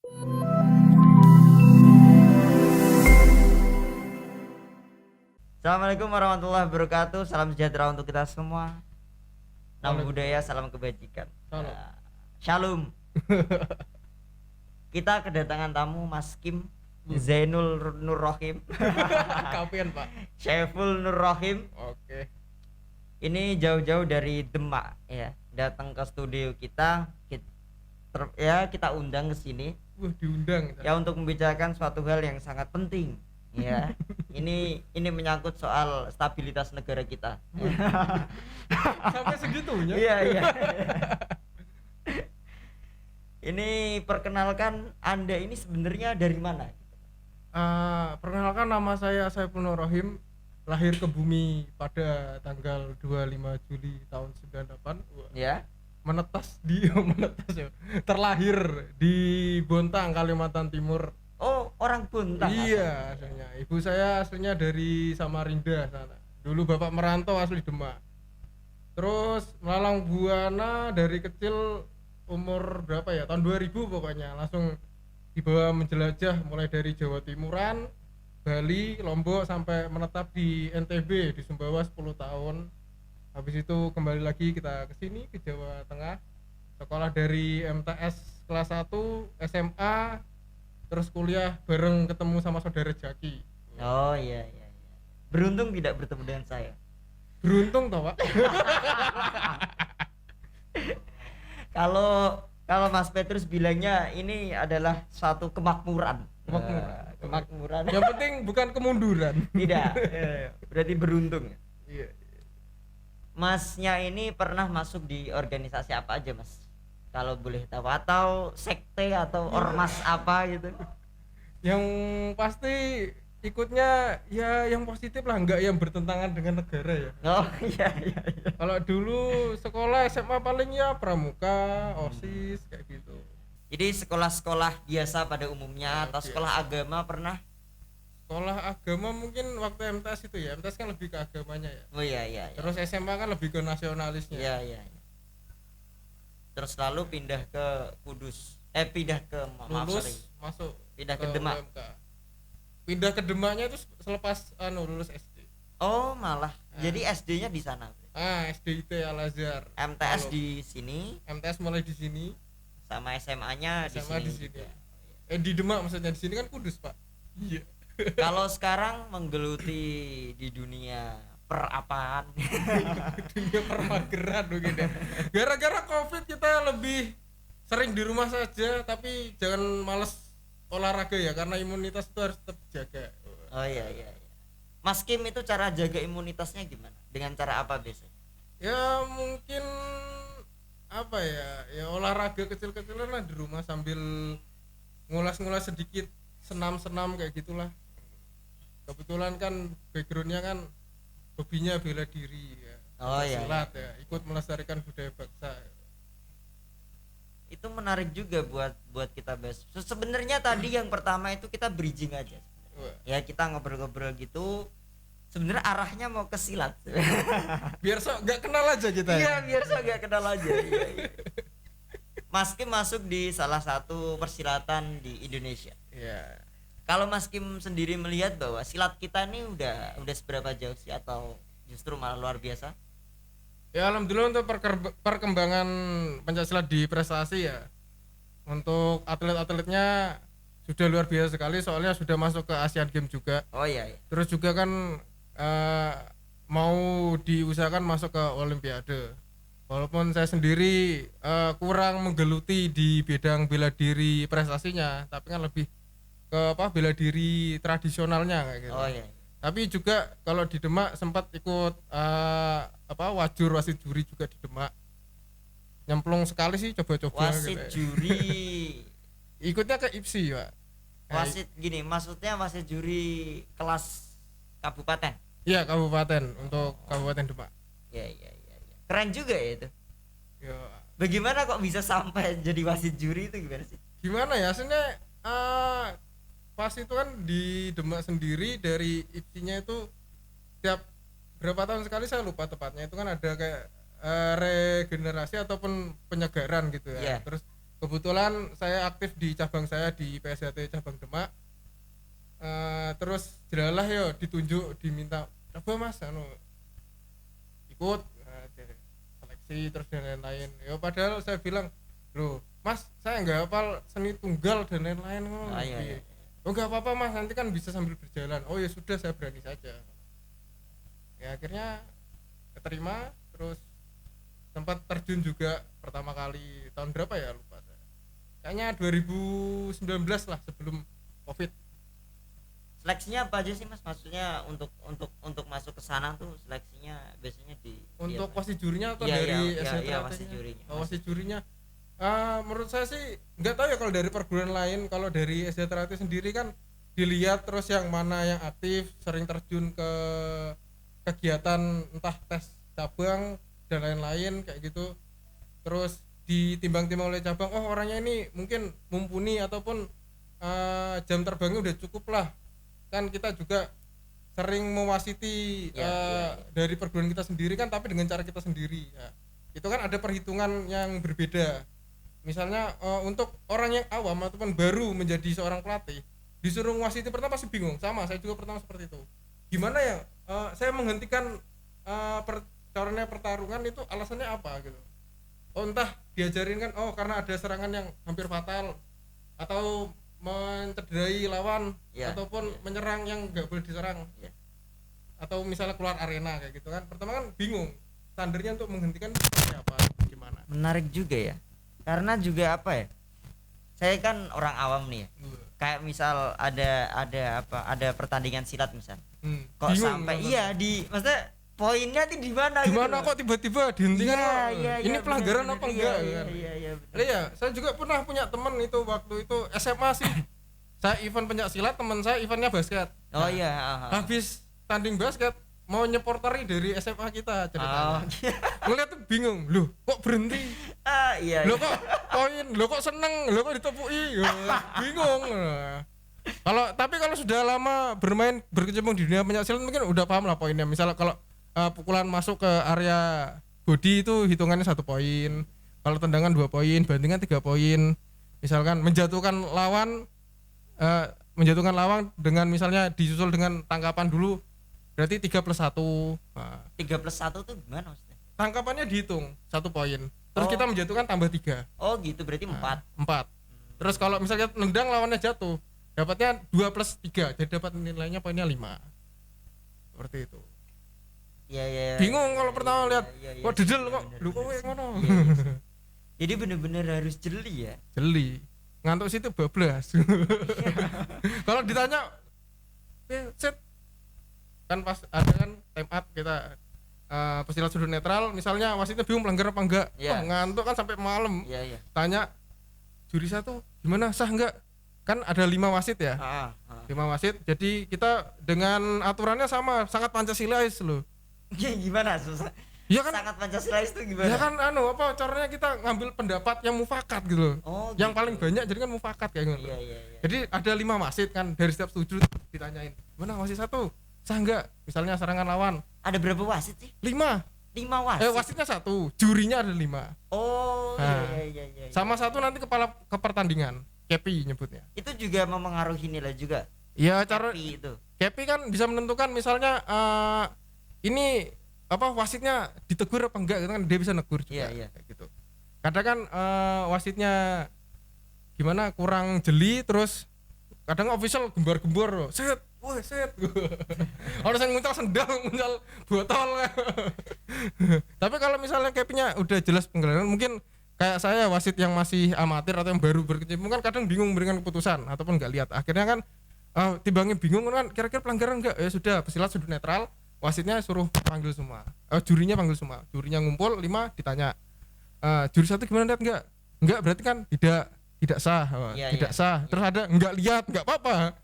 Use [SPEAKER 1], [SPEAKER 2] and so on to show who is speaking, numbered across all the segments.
[SPEAKER 1] Assalamualaikum warahmatullahi wabarakatuh. Salam sejahtera untuk kita semua. Nama budaya, salam kebajikan. Shalom. Kita kedatangan tamu Mas Kim Zainul Nur Rohim.
[SPEAKER 2] Kapan Pak?
[SPEAKER 1] Syaiful Nur Rohim.
[SPEAKER 2] Oke.
[SPEAKER 1] Ini jauh-jauh dari Demak ya, datang ke studio kita. Kita undang ke sini.
[SPEAKER 2] Wah, diundang.
[SPEAKER 1] Ya, untuk membicarakan suatu hal yang sangat penting. Ya, ini menyangkut soal stabilitas negara kita.
[SPEAKER 2] Sampai segitunya?
[SPEAKER 1] Iya. Ini perkenalkan, Anda ini sebenarnya dari mana?
[SPEAKER 2] Perkenalkan, nama saya Syaiful Nur Rohim, lahir ke bumi pada tanggal 25 Juli tahun 98.
[SPEAKER 1] Ya.
[SPEAKER 2] Terlahir di Bontang, Kalimantan Timur.
[SPEAKER 1] Oh, orang Bontang.
[SPEAKER 2] Iya, aslinya. Ibu saya aslinya dari Samarinda sana. Dulu bapak merantau asli Demak. Terus melalang buana dari kecil, umur berapa ya? Tahun 2000 pokoknya. Langsung dibawa menjelajah mulai dari Jawa Timuran, Bali, Lombok sampai menetap di NTB di Sumbawa 10 tahun. Habis itu kembali lagi kita ke sini ke Jawa Tengah. Sekolah dari MTS kelas 1, SMA, terus kuliah bareng ketemu sama saudara Jaki.
[SPEAKER 1] Oh iya. Beruntung tidak bertemu dengan saya.
[SPEAKER 2] Beruntung toh Pak.
[SPEAKER 1] Kalau Mas Petrus bilangnya ini adalah suatu kemakmuran. Kemakmuran.
[SPEAKER 2] Yang penting bukan kemunduran.
[SPEAKER 1] Tidak. Berarti beruntung.
[SPEAKER 2] Iya.
[SPEAKER 1] Masnya ini pernah masuk di organisasi apa aja, Mas? Kalau boleh tahu, atau sekte atau ormas apa gitu?
[SPEAKER 2] Yang pasti ikutnya ya yang positif lah, enggak yang bertentangan dengan negara ya.
[SPEAKER 1] Oh iya.
[SPEAKER 2] Kalau dulu sekolah SMA paling ya pramuka, OSIS kayak gitu.
[SPEAKER 1] Jadi sekolah-sekolah biasa pada umumnya atau sekolah agama pernah?
[SPEAKER 2] Sekolah agama mungkin waktu MTS itu ya, MTS kan lebih ke agamanya ya.
[SPEAKER 1] Oh iya.
[SPEAKER 2] Terus SMA kan lebih ke nasionalisnya.
[SPEAKER 1] Iya. Terus lalu pindah ke Kudus. Pindah ke
[SPEAKER 2] masuk
[SPEAKER 1] pindah ke Demak.
[SPEAKER 2] UMK. Pindah ke Demaknya itu selepas lulus SD.
[SPEAKER 1] Oh, malah. Jadi SD-nya di sana.
[SPEAKER 2] SDIT Al Azhar.
[SPEAKER 1] MTS di sini.
[SPEAKER 2] MTS mulai di sini.
[SPEAKER 1] Sama SMA-nya di sini.
[SPEAKER 2] Di Demak maksudnya, di sini kan Kudus, Pak. Iya.
[SPEAKER 1] Kalau sekarang menggeluti di dunia perapaan.
[SPEAKER 2] Dunia permageran begitu. Gara-gara Covid kita lebih sering di rumah saja, tapi jangan males olahraga ya, karena imunitas itu harus tetap jaga.
[SPEAKER 1] Oh iya. Mas Kim itu cara jaga imunitasnya gimana? Dengan cara apa biasanya?
[SPEAKER 2] Ya mungkin apa ya? Ya olahraga kecil-kecilan lah di rumah sambil ngulas-ngulas sedikit, senam-senam kayak gitulah. Kebetulan kan backgroundnya kan hobinya bela diri ya.
[SPEAKER 1] Oh iya.
[SPEAKER 2] Silat ya, ikut melestarikan budaya bangsa.
[SPEAKER 1] Itu menarik juga buat kita bahas. Sebenarnya tadi yang pertama itu kita bridging aja. Ya, kita ngobrol-ngobrol gitu. Sebenarnya arahnya mau ke silat.
[SPEAKER 2] Biar gak kenal aja kita.
[SPEAKER 1] Iya, biar gak kenal aja. Iya. Mas Kim masuk di salah satu persilatan di Indonesia.
[SPEAKER 2] Iya.
[SPEAKER 1] Kalau Mas Kim sendiri melihat bahwa silat kita ini udah seberapa jauh sih, atau justru malah luar biasa?
[SPEAKER 2] Ya alhamdulillah untuk perkembangan pencaksilat di prestasi ya. Untuk atlet-atletnya sudah luar biasa sekali, soalnya sudah masuk ke Asian Games juga.
[SPEAKER 1] Oh iya.
[SPEAKER 2] Terus juga kan mau diusahakan masuk ke Olimpiade. Walaupun saya sendiri kurang menggeluti di bidang bela diri prestasinya, tapi kan lebih ke bela diri tradisionalnya kayak gitu.
[SPEAKER 1] Oh iya.
[SPEAKER 2] Tapi juga kalau di Demak sempat ikut wasit juri juga di Demak. Nyemplung sekali sih, coba-coba
[SPEAKER 1] wasit
[SPEAKER 2] gitu.
[SPEAKER 1] Juri.
[SPEAKER 2] Ikutnya ke IPSI, Pak.
[SPEAKER 1] Wasit gini, maksudnya wasit juri kelas kabupaten.
[SPEAKER 2] Iya, kabupaten, untuk Kabupaten Demak.
[SPEAKER 1] Iya. Keren juga ya itu.
[SPEAKER 2] Ya.
[SPEAKER 1] Bagaimana kok bisa sampai jadi wasit juri itu, gimana sih?
[SPEAKER 2] Gimana ya, sebenarnya pas itu kan di Demak sendiri dari IPSI-nya itu tiap berapa tahun sekali, saya lupa tepatnya, itu kan ada kayak regenerasi ataupun penyegaran gitu ya.
[SPEAKER 1] Yeah.
[SPEAKER 2] Terus kebetulan saya aktif di cabang saya di PSHT cabang Demak. Terus jelalah yo ditunjuk diminta coba mas ikut seleksi terus dan lain-lain ya padahal saya bilang loh mas saya nggak hafal seni tunggal dan lain-lain
[SPEAKER 1] Iya.
[SPEAKER 2] oh nggak apa-apa mas nanti kan bisa sambil berjalan oh ya sudah saya berani saja ya akhirnya keterima terus sempat terjun juga pertama kali tahun berapa ya lupa saya kayaknya 2019 lah sebelum COVID.
[SPEAKER 1] Seleksinya apa aja sih mas? Maksudnya untuk masuk ke sana tuh seleksinya biasanya
[SPEAKER 2] untuk wasit jurinya atau
[SPEAKER 1] iya,
[SPEAKER 2] dari
[SPEAKER 1] iya,
[SPEAKER 2] SC
[SPEAKER 1] iya,
[SPEAKER 2] Terapinya?
[SPEAKER 1] wasit jurinya.
[SPEAKER 2] Wasit jurinya menurut saya sih nggak tahu ya kalau dari perguruan lain. Kalau dari SC Terapi sendiri kan dilihat terus yang mana yang aktif sering terjun ke kegiatan entah tes cabang dan lain-lain kayak gitu terus ditimbang-timbang oleh cabang oh orangnya ini mungkin mumpuni ataupun jam terbangnya udah cukup lah kan kita juga sering mewasiti dari perguruan kita sendiri kan tapi dengan cara kita sendiri ya. Itu kan ada perhitungan yang berbeda misalnya untuk orang yang awam ataupun baru menjadi seorang pelatih disuruh mewasiti pertama pasti bingung sama saya juga pertama seperti itu gimana ya saya menghentikan pertarungan itu alasannya apa gitu oh entah diajarin kan oh karena ada serangan yang hampir fatal atau mencederai lawan ataupun menyerang yang nggak boleh diserang atau misalnya keluar arena kayak gitu kan pertama kan bingung standarnya untuk menghentikan apa gimana
[SPEAKER 1] menarik juga ya karena juga apa ya saya kan orang awam nih ya. Kayak misal ada pertandingan silat misal kok
[SPEAKER 2] bingung,
[SPEAKER 1] sampai maksudnya poinnya tuh di mana
[SPEAKER 2] gitu kok tiba-tiba dihentikan ini pelanggaran
[SPEAKER 1] bener,
[SPEAKER 2] apa enggak iya saya juga pernah punya teman itu waktu itu SMA sih saya event pencak silat teman saya eventnya basket habis tanding basket mau nyeporteri dari SMA kita ceritanya ngeliat tuh bingung loh kok berhenti loh kok poin loh kok seneng loh kok ditepuki bingung tapi kalau sudah lama berkecimpung di dunia pencak silat mungkin udah paham lah poinnya misalnya kalau pukulan masuk ke area body itu hitungannya 1 poin kalau tendangan 2 poin bantingan 3 poin misalkan menjatuhkan lawan dengan misalnya disusul dengan tangkapan dulu berarti 3+1
[SPEAKER 1] 3+1 tuh gimana maksudnya
[SPEAKER 2] tangkapannya dihitung 1 poin terus kita menjatuhkan tambah 3
[SPEAKER 1] gitu berarti 4
[SPEAKER 2] terus kalau misalnya nendang lawannya jatuh dapatnya 2+3 jadi dapat nilainya poinnya 5 seperti itu.
[SPEAKER 1] Iya.
[SPEAKER 2] Bingung kalau pertama lihat kok dedel kok lu kok ngono.
[SPEAKER 1] Jadi bener-bener harus jeli ya.
[SPEAKER 2] Jeli. Ngantuk situ bablas. Kalau ditanya set kan pas ada kan time out kita pesilat sudut netral misalnya wasitnya bingung melanggar apa enggak. Ngantuk kan sampai malam.
[SPEAKER 1] Iya.
[SPEAKER 2] Tanya juri satu gimana sah enggak? Kan ada 5 wasit ya. 5 wasit. Jadi kita dengan aturannya sama sangat Pancasilais loh.
[SPEAKER 1] Gimana susah?
[SPEAKER 2] Ya kan
[SPEAKER 1] sangat Pancasilais itu gimana?
[SPEAKER 2] Ya kan caranya kita ngambil pendapat yang mufakat gitu loh. Yang paling banyak jadi kan mufakat kayak gitu.
[SPEAKER 1] Iya.
[SPEAKER 2] Jadi ada 5 wasit kan dari setiap sudut ditanyain. Mana wasit satu? Sah enggak? Misalnya serangan lawan.
[SPEAKER 1] Ada berapa wasit sih?
[SPEAKER 2] 5
[SPEAKER 1] wasit.
[SPEAKER 2] Wasitnya 1, jurinya ada 5.
[SPEAKER 1] Iya.
[SPEAKER 2] Sama satu nanti kepala kepertandingan, KPI nyebutnya.
[SPEAKER 1] Itu juga memengaruhi nilai juga.
[SPEAKER 2] Iya, cara
[SPEAKER 1] KPI itu.
[SPEAKER 2] KPI kan bisa menentukan misalnya ini wasitnya ditegur apa enggak gitu kan dia bisa negur juga kayak gitu. Kadang kan wasitnya gimana kurang jeli terus kadang official gembar-gembor set orang yang nguncal sendal nguncal botol tapi kalau misalnya KPI-nya udah jelas penggelaran mungkin kayak saya wasit yang masih amatir atau yang baru berkecimpung kan kadang bingung memberikan keputusan ataupun nggak lihat akhirnya kan timbangnya bingung kan kira-kira pelanggaran enggak ya sudah pesilat sudut netral wasitnya suruh panggil semua jurinya panggil semua jurinya ngumpul 5 ditanya juri satu gimana lihat enggak berarti kan tidak sah tidak sah terus ada enggak lihat enggak apa-apa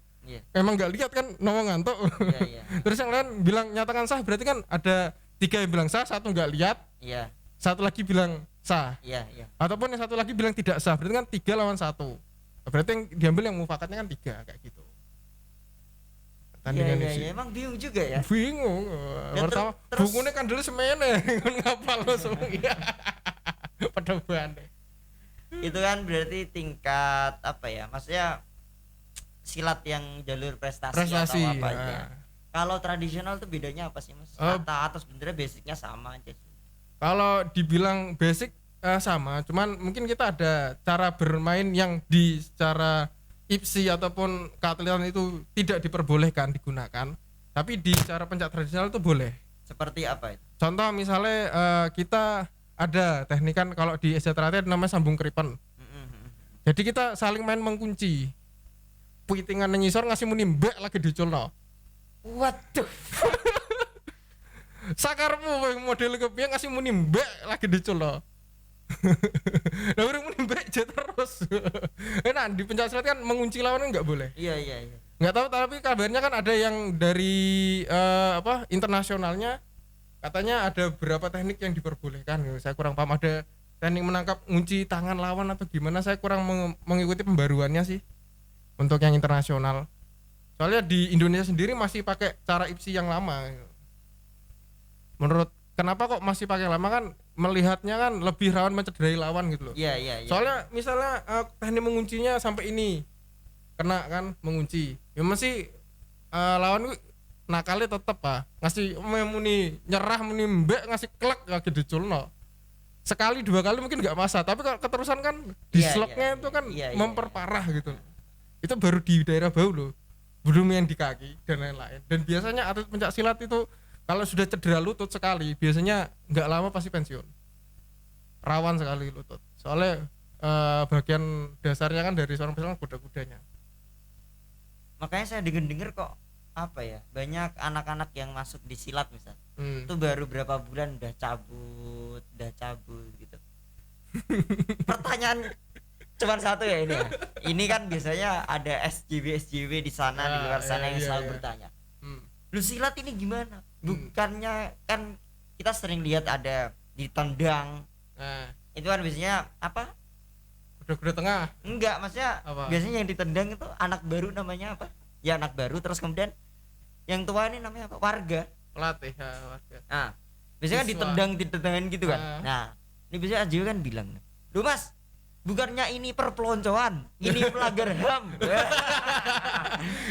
[SPEAKER 2] emang enggak lihat kan nongol ngantuk terus yang lain bilang nyatakan sah berarti kan ada 3 yang bilang sah 1 enggak lihat 1 lagi bilang sah ataupun yang 1 lagi bilang tidak sah berarti kan 3 lawan 1 berarti yang diambil yang mufakatnya kan 3 kayak gitu.
[SPEAKER 1] Iya, emang bingung juga ya.
[SPEAKER 2] Bingung. Pertama bukunya kan dulu semene ngapal lo semua. Pada bane.
[SPEAKER 1] Itu kan berarti tingkat apa ya? Maksudnya silat yang jalur prestasi
[SPEAKER 2] Prestasi.
[SPEAKER 1] atau apa aja.
[SPEAKER 2] Nah.
[SPEAKER 1] Kalau tradisional tuh bedanya apa sih, Mas? Atau sebenarnya basicnya sama aja sih.
[SPEAKER 2] Kalau dibilang basic sama, cuman mungkin kita ada cara bermain yang di secara IPSI ataupun keatletan itu tidak diperbolehkan digunakan, tapi di cara pencak tradisional itu boleh.
[SPEAKER 1] Seperti apa itu?
[SPEAKER 2] Contoh misalnya kita ada teknik kan kalau di SJTRT namanya sambung kripen. Jadi kita saling main mengunci. Puitingan ngisor ngasih muni mbak lagi diculno.
[SPEAKER 1] Waduh.
[SPEAKER 2] Sakarmu model kepiye ngasih muni mbak lagi diculno. Lah urung muni mbak aja terus. Nah, di pencak silat kan mengunci lawan enggak boleh.
[SPEAKER 1] Iya.
[SPEAKER 2] Nggak tahu, tapi kabarnya kan ada yang dari internasionalnya katanya ada beberapa teknik yang diperbolehkan. Saya kurang paham, ada teknik menangkap ngunci tangan lawan atau gimana, saya kurang mengikuti pembaruannya sih untuk yang internasional. Soalnya di Indonesia sendiri masih pakai cara IPSI yang lama. Menurut kenapa kok masih pakai lama, kan melihatnya kan lebih rawan mencederai lawan gitu loh.
[SPEAKER 1] Iya.
[SPEAKER 2] Soalnya misalnya teknik menguncinya sampai ini kena kan mengunci, ya masih lawan gue nakalnya tetep ngasih muni nyerah muni mbek ngasih klek lagi diculno. Sekali dua kali mungkin nggak masalah, tapi kalau keterusan kan disloknya itu kan memperparah gitu. Itu baru di daerah bau loh, belum yang di kaki dan lain-lain. Dan biasanya atlet pencak silat itu kalau sudah cedera lutut sekali biasanya nggak lama pasti pensiun, rawan sekali lutut. Soalnya bagian dasarnya kan dari seorang pesilat kuda-kudanya.
[SPEAKER 1] Makanya saya denger kok apa ya, banyak anak-anak yang masuk di silat misal itu baru berapa bulan udah cabut gitu. Pertanyaan cuman satu ya ini ya. Ini kan biasanya ada SJW di sana di luar sana yang selalu bertanya, lu silat ini gimana? Bukannya kan kita sering lihat ada ditendang. Itu kan biasanya apa?
[SPEAKER 2] Kuda-kuda tengah.
[SPEAKER 1] Enggak, maksudnya apa? Biasanya yang ditendang itu anak baru, namanya apa? Ya anak baru, terus kemudian yang tua ini namanya apa? Warga.
[SPEAKER 2] Pelatih warga.
[SPEAKER 1] Nah, biasanya kan ditendangin gitu kan. Nah, ini biasanya Ajiw kan bilang, "Duh Mas, bukannya ini perpeloncoan, ini melanggar HAM."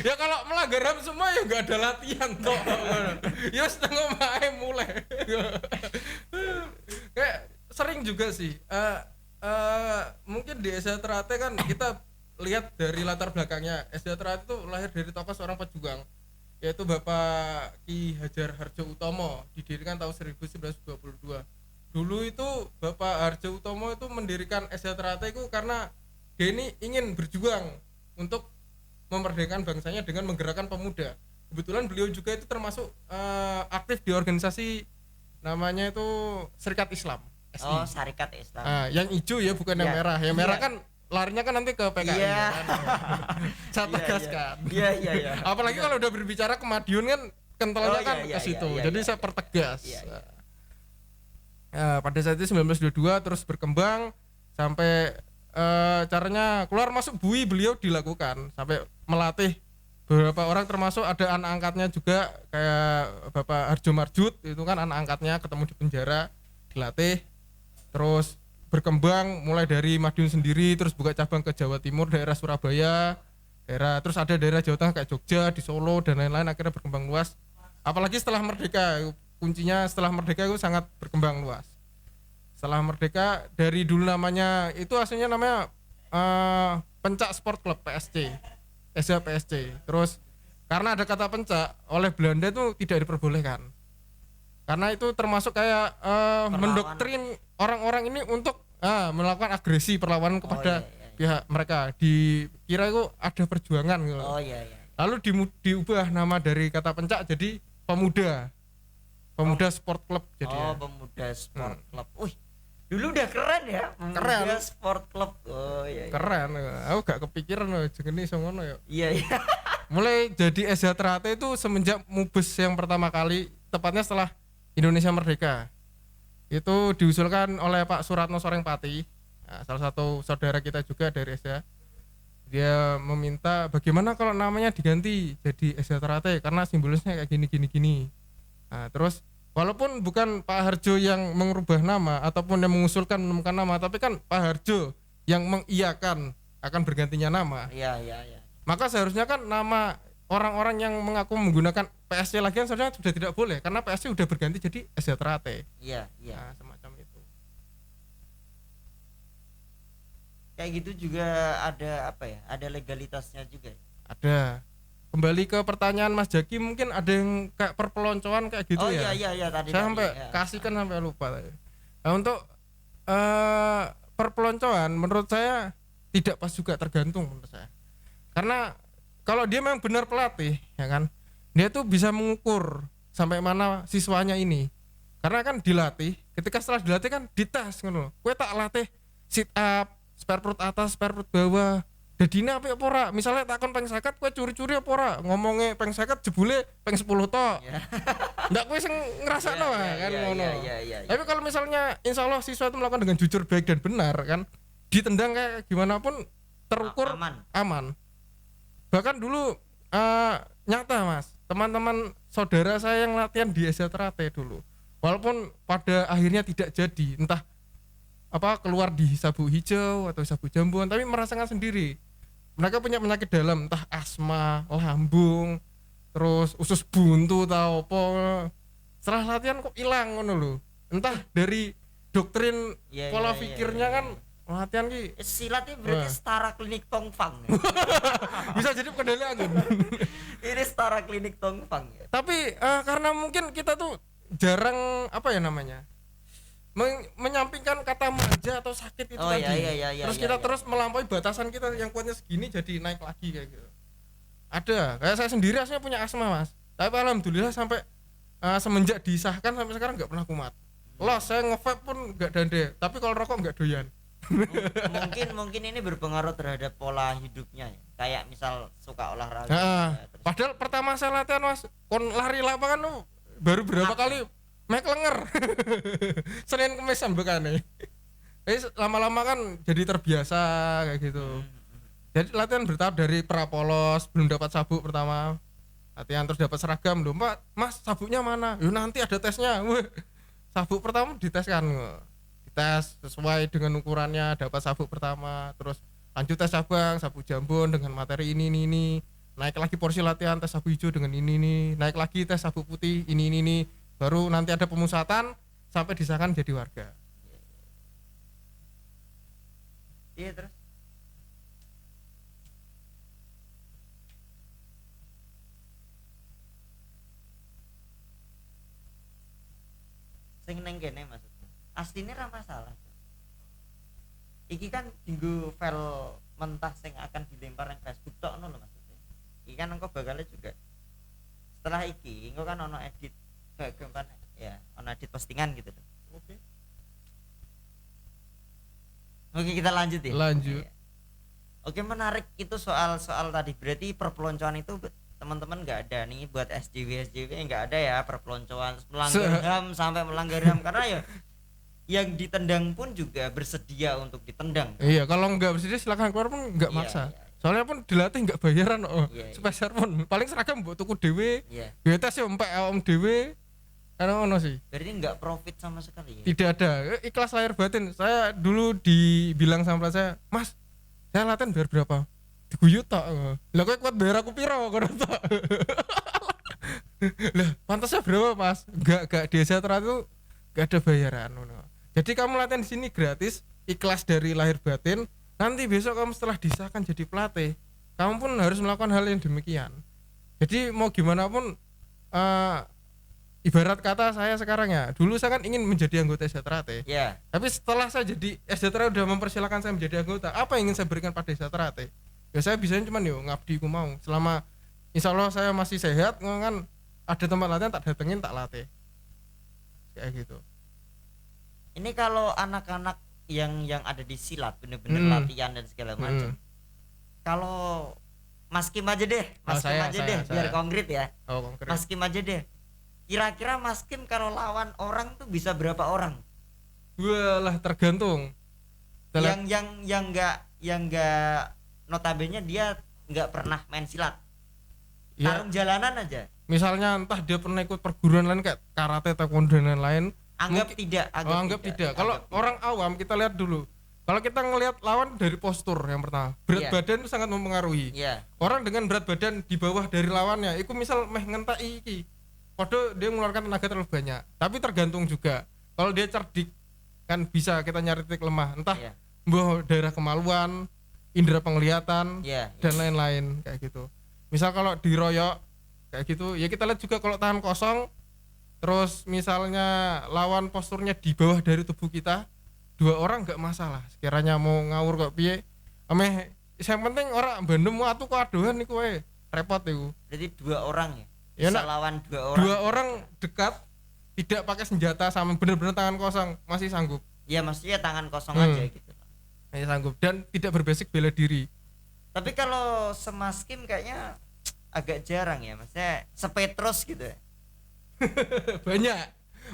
[SPEAKER 2] Ya kalau melanggar HAM semua ya nggak ada latihan toh. Ya setengah main mulai. Kayak sering juga sih. Mungkin di SJTRT kan kita lihat dari latar belakangnya. SJTRT itu lahir dari tokoh seorang pejuang, yaitu Bapak Ki Hajar Harjo Utomo, didirikan tahun 1922. Dulu itu Bapak Harjo Utomo itu mendirikan SJTRT itu karena dia ini ingin berjuang untuk memerdekakan bangsanya dengan menggerakkan pemuda. Kebetulan beliau juga itu termasuk aktif di organisasi namanya itu Serikat Islam. SI.
[SPEAKER 1] Oh, Serikat Islam.
[SPEAKER 2] Yang hijau ya, bukan yang merah. Yang merah kan larinya kan nanti ke PKI.
[SPEAKER 1] Iya.
[SPEAKER 2] Saya tegaskan.
[SPEAKER 1] Iya.
[SPEAKER 2] Apalagi kalau udah berbicara ke Madiun kan kentalnya kan ke situ. Jadi saya pertegas. Pada saat itu 1922 terus berkembang sampai caranya keluar masuk bui beliau dilakukan sampai melatih beberapa orang, termasuk ada anak angkatnya juga kayak Bapak Harjo Marjut, itu kan anak angkatnya ketemu di penjara, dilatih. Terus berkembang mulai dari Madiun sendiri, terus buka cabang ke Jawa Timur, daerah Surabaya, terus ada daerah Jawa Tengah kayak Jogja, di Solo dan lain-lain, akhirnya berkembang luas. Apalagi setelah merdeka, kuncinya setelah merdeka itu sangat berkembang luas. Setelah merdeka, dari dulu namanya itu aslinya namanya Pencak Sport Club PSC, SJPSC. Terus karena ada kata pencak oleh Belanda itu tidak diperbolehkan. Karena itu termasuk kayak mendoktrin orang-orang ini untuk melakukan agresi perlawanan kepada pihak mereka. Dikira itu ada perjuangan gitu. Lalu diubah nama dari kata pencak jadi pemuda sport club jadi.
[SPEAKER 1] Pemuda sport club. Dulu udah keren ya, pemuda sport club.
[SPEAKER 2] Keren. Aku gak kepikiran loh jenenge iso ngono ya.
[SPEAKER 1] Iya.
[SPEAKER 2] Mulai jadi SJTRT itu semenjak Mubes yang pertama kali, tepatnya setelah Indonesia merdeka. Itu diusulkan oleh Pak Suratno Sorengpati, salah satu saudara kita juga dari SJ. Dia meminta bagaimana kalau namanya diganti jadi SJTRT karena simbolisnya kayak gini. Terus walaupun bukan Pak Harjo yang mengubah nama ataupun yang mengusulkan menemukan nama, tapi kan Pak Harjo yang mengiyakan akan bergantinya nama.
[SPEAKER 1] Iya.
[SPEAKER 2] Maka seharusnya kan nama orang-orang yang mengaku menggunakan PSC lagi kan seharusnya sudah tidak boleh karena PSC sudah berganti jadi SC Trate.
[SPEAKER 1] Iya.
[SPEAKER 2] Nah, semacam itu.
[SPEAKER 1] Kayak gitu juga ada apa ya? Ada legalitasnya juga.
[SPEAKER 2] Ada. Kembali ke pertanyaan Mas Jaki, mungkin ada yang kayak perpeloncoan kayak gitu ya.
[SPEAKER 1] Oh iya tadi.
[SPEAKER 2] Saya sampai
[SPEAKER 1] ya.
[SPEAKER 2] kasihkan sampai lupa tadi. Nah, untuk perpeloncoan menurut saya tidak pas juga, tergantung menurut saya. Karena kalau dia memang benar pelatih, ya kan, dia tuh bisa mengukur sampai mana siswanya ini. Karena kan dilatih, ketika setelah dilatih kan dites ngono. Kowe tak latih sit up, spare perut atas, spare perut bawah. Dadine apik apa ora? Misalnya takon peng 50 kowe curi-curi apa ora? Ngomongnya peng 50 jebule peng 10 tok. Ndak kowe sing ngrasakno kan ngono. Tapi kalau misalnya insyaallah siswa itu melakukan dengan jujur, baik dan benar kan, ditendang kayak gimana pun terukur aman. Bahkan dulu nyata Mas, teman-teman saudara saya yang latihan di SC Trate dulu, walaupun pada akhirnya tidak jadi, entah apa keluar di sabuk hijau atau sabuk jambuan, tapi merasakan sendiri mereka punya penyakit dalam, entah asma, lambung, terus usus buntu atau apa, setelah latihan kok hilang ngono lho, entah dari doktrin pola pikirnya kan. Latihan ki
[SPEAKER 1] silat ini berarti setara klinik Tongfang.
[SPEAKER 2] Bisa jadi kendali angin.
[SPEAKER 1] Ini setara klinik Tongfang ya.
[SPEAKER 2] Tapi karena mungkin kita tuh jarang apa ya namanya, menyampingkan kata manja atau sakit itu tadi. Terus kita terus melampaui batasan kita yang kuatnya segini jadi naik lagi kayak gitu. Ada, kayak saya sendiri aslinya punya asma Mas. Tapi alhamdulillah sampai semenjak disahkan sampai sekarang nggak pernah kumat. Saya nge-vape pun nggak dande, tapi kalau rokok nggak doyan.
[SPEAKER 1] mungkin ini berpengaruh terhadap pola hidupnya ya. Kayak misal suka olahraga
[SPEAKER 2] padahal pertama saya latihan Mas kon lari lapangan tuh baru berapa kali mek lenger. Senin Kamis sambekane. Lama-lama kan jadi terbiasa kayak gitu. Jadi latihan bertahap dari prapolos, belum dapat sabuk pertama. Latihan terus dapat seragam, lho Mbak, Mas sabuknya mana? Yo nanti ada tesnya. Sabuk pertama dites kan. Tes sesuai dengan ukurannya, dapat sabuk pertama, terus lanjut tes cabang, sabuk jambon dengan materi ini, naik lagi porsi latihan tes sabuk hijau dengan ini, naik lagi tes sabuk putih ini, baru nanti ada pemusatan sampai disahkan jadi warga.
[SPEAKER 1] Iya terus. Sing neng kene maksudnya. Aslinya ra masalah. Iki kan dinggo file mentah sing akan dilempar nang Facebook tok ngono lho maksudnya. Iki kan engko bakal juga setelah iki engko kan ono edit bagian ya, ono edit postingan gitu loh. Oke, kita lanjut ya.
[SPEAKER 2] Lanjut.
[SPEAKER 1] Oke, menarik itu soal tadi. Berarti perpeloncoan itu teman-teman nggak ada nih buat SJW nggak ada ya perpeloncoan melanggar HAM sampai melanggar HAM karena ya yang ditendang pun juga bersedia untuk ditendang.
[SPEAKER 2] Iya, kalau nggak bersedia silakan keluar pun nggak maksa. Soalnya pun dilatih nggak bayaran spesial pun paling seragam buat tuku dewe. Tes ya empek om dewe. Karena ono sih.
[SPEAKER 1] Berarti nggak profit sama sekali.
[SPEAKER 2] Tidak ada, ikhlas lahir batin. Saya dulu dibilang sama saya, Mas, saya latihan bayar berapa? Diguyut tok. Lah kowe kuat bayar aku piro kono tok. Lah, pantasnya berapa, Mas? Enggak di Sejahtera itu enggak ada bayaran ngono. Jadi kamu latihan di sini gratis, ikhlas dari lahir batin. Nanti besok kamu setelah disahkan jadi pelatih, kamu pun harus melakukan hal yang demikian. Jadi mau gimana pun ibarat kata saya sekarang ya, dulu saya kan ingin menjadi anggota Sejahtera. Tapi setelah saya jadi Sejahtera udah mempersilahkan saya menjadi anggota, apa yang ingin saya berikan pada Sejahtera? Ya saya bisanya cuman yo ngabdi ku mau. Selama insyaallah saya masih sehat, kan ada tempat latihan tak datengin, tak latih. Kayak gitu.
[SPEAKER 1] Ini kalau anak-anak yang ada di silat bener-bener latihan dan segala macam. Kalau Mas Kim aja deh, biar konkret ya. Konkret. Mas Kim aja deh. Kira-kira Mas Kim kalau lawan orang tuh bisa berapa orang?
[SPEAKER 2] Walah tergantung.
[SPEAKER 1] Yang enggak notabene dia enggak pernah main silat. Tarung jalanan aja.
[SPEAKER 2] Misalnya entah dia pernah ikut perguruan lain kayak karate, taekwondo dan lain-lain.
[SPEAKER 1] Anggap tidak.
[SPEAKER 2] Kalau orang awam kita lihat dulu Kalau kita ngelihat lawan dari postur yang pertama, berat
[SPEAKER 1] Iya.
[SPEAKER 2] badan itu sangat mempengaruhi.
[SPEAKER 1] Iya.
[SPEAKER 2] Orang dengan berat badan di bawah dari lawannya, itu misal meh ngenteki iki. Padahal dia mengeluarkan tenaga terlalu banyak. Tapi tergantung juga. Kalau dia cerdik kan bisa kita nyari titik lemah, entah
[SPEAKER 1] Iya.
[SPEAKER 2] mbah daerah kemaluan, indera penglihatan
[SPEAKER 1] Iya.
[SPEAKER 2] dan lain-lain kayak gitu. Misal kalau diroyok kayak gitu, ya kita lihat juga kalau tahan kosong terus misalnya lawan posturnya di bawah dari tubuh kita, 2 orang nggak masalah. Sekiranya mau ngawur kok piye, ameh yang penting orang bandem atuh kok adohan niku wae. Repot iku.
[SPEAKER 1] Berarti 2 orang ya.
[SPEAKER 2] Ya,
[SPEAKER 1] Bisa
[SPEAKER 2] nak,
[SPEAKER 1] lawan 2 orang.
[SPEAKER 2] 2 orang dekat tidak pakai senjata sama bener-bener tangan kosong masih sanggup.
[SPEAKER 1] Ya maksudnya tangan kosong aja gitu.
[SPEAKER 2] Masih sanggup dan tidak berbasic bela diri.
[SPEAKER 1] Tapi kalau semaskim kayaknya agak jarang ya, maksudnya sepetrus gitu ya.
[SPEAKER 2] Banyak.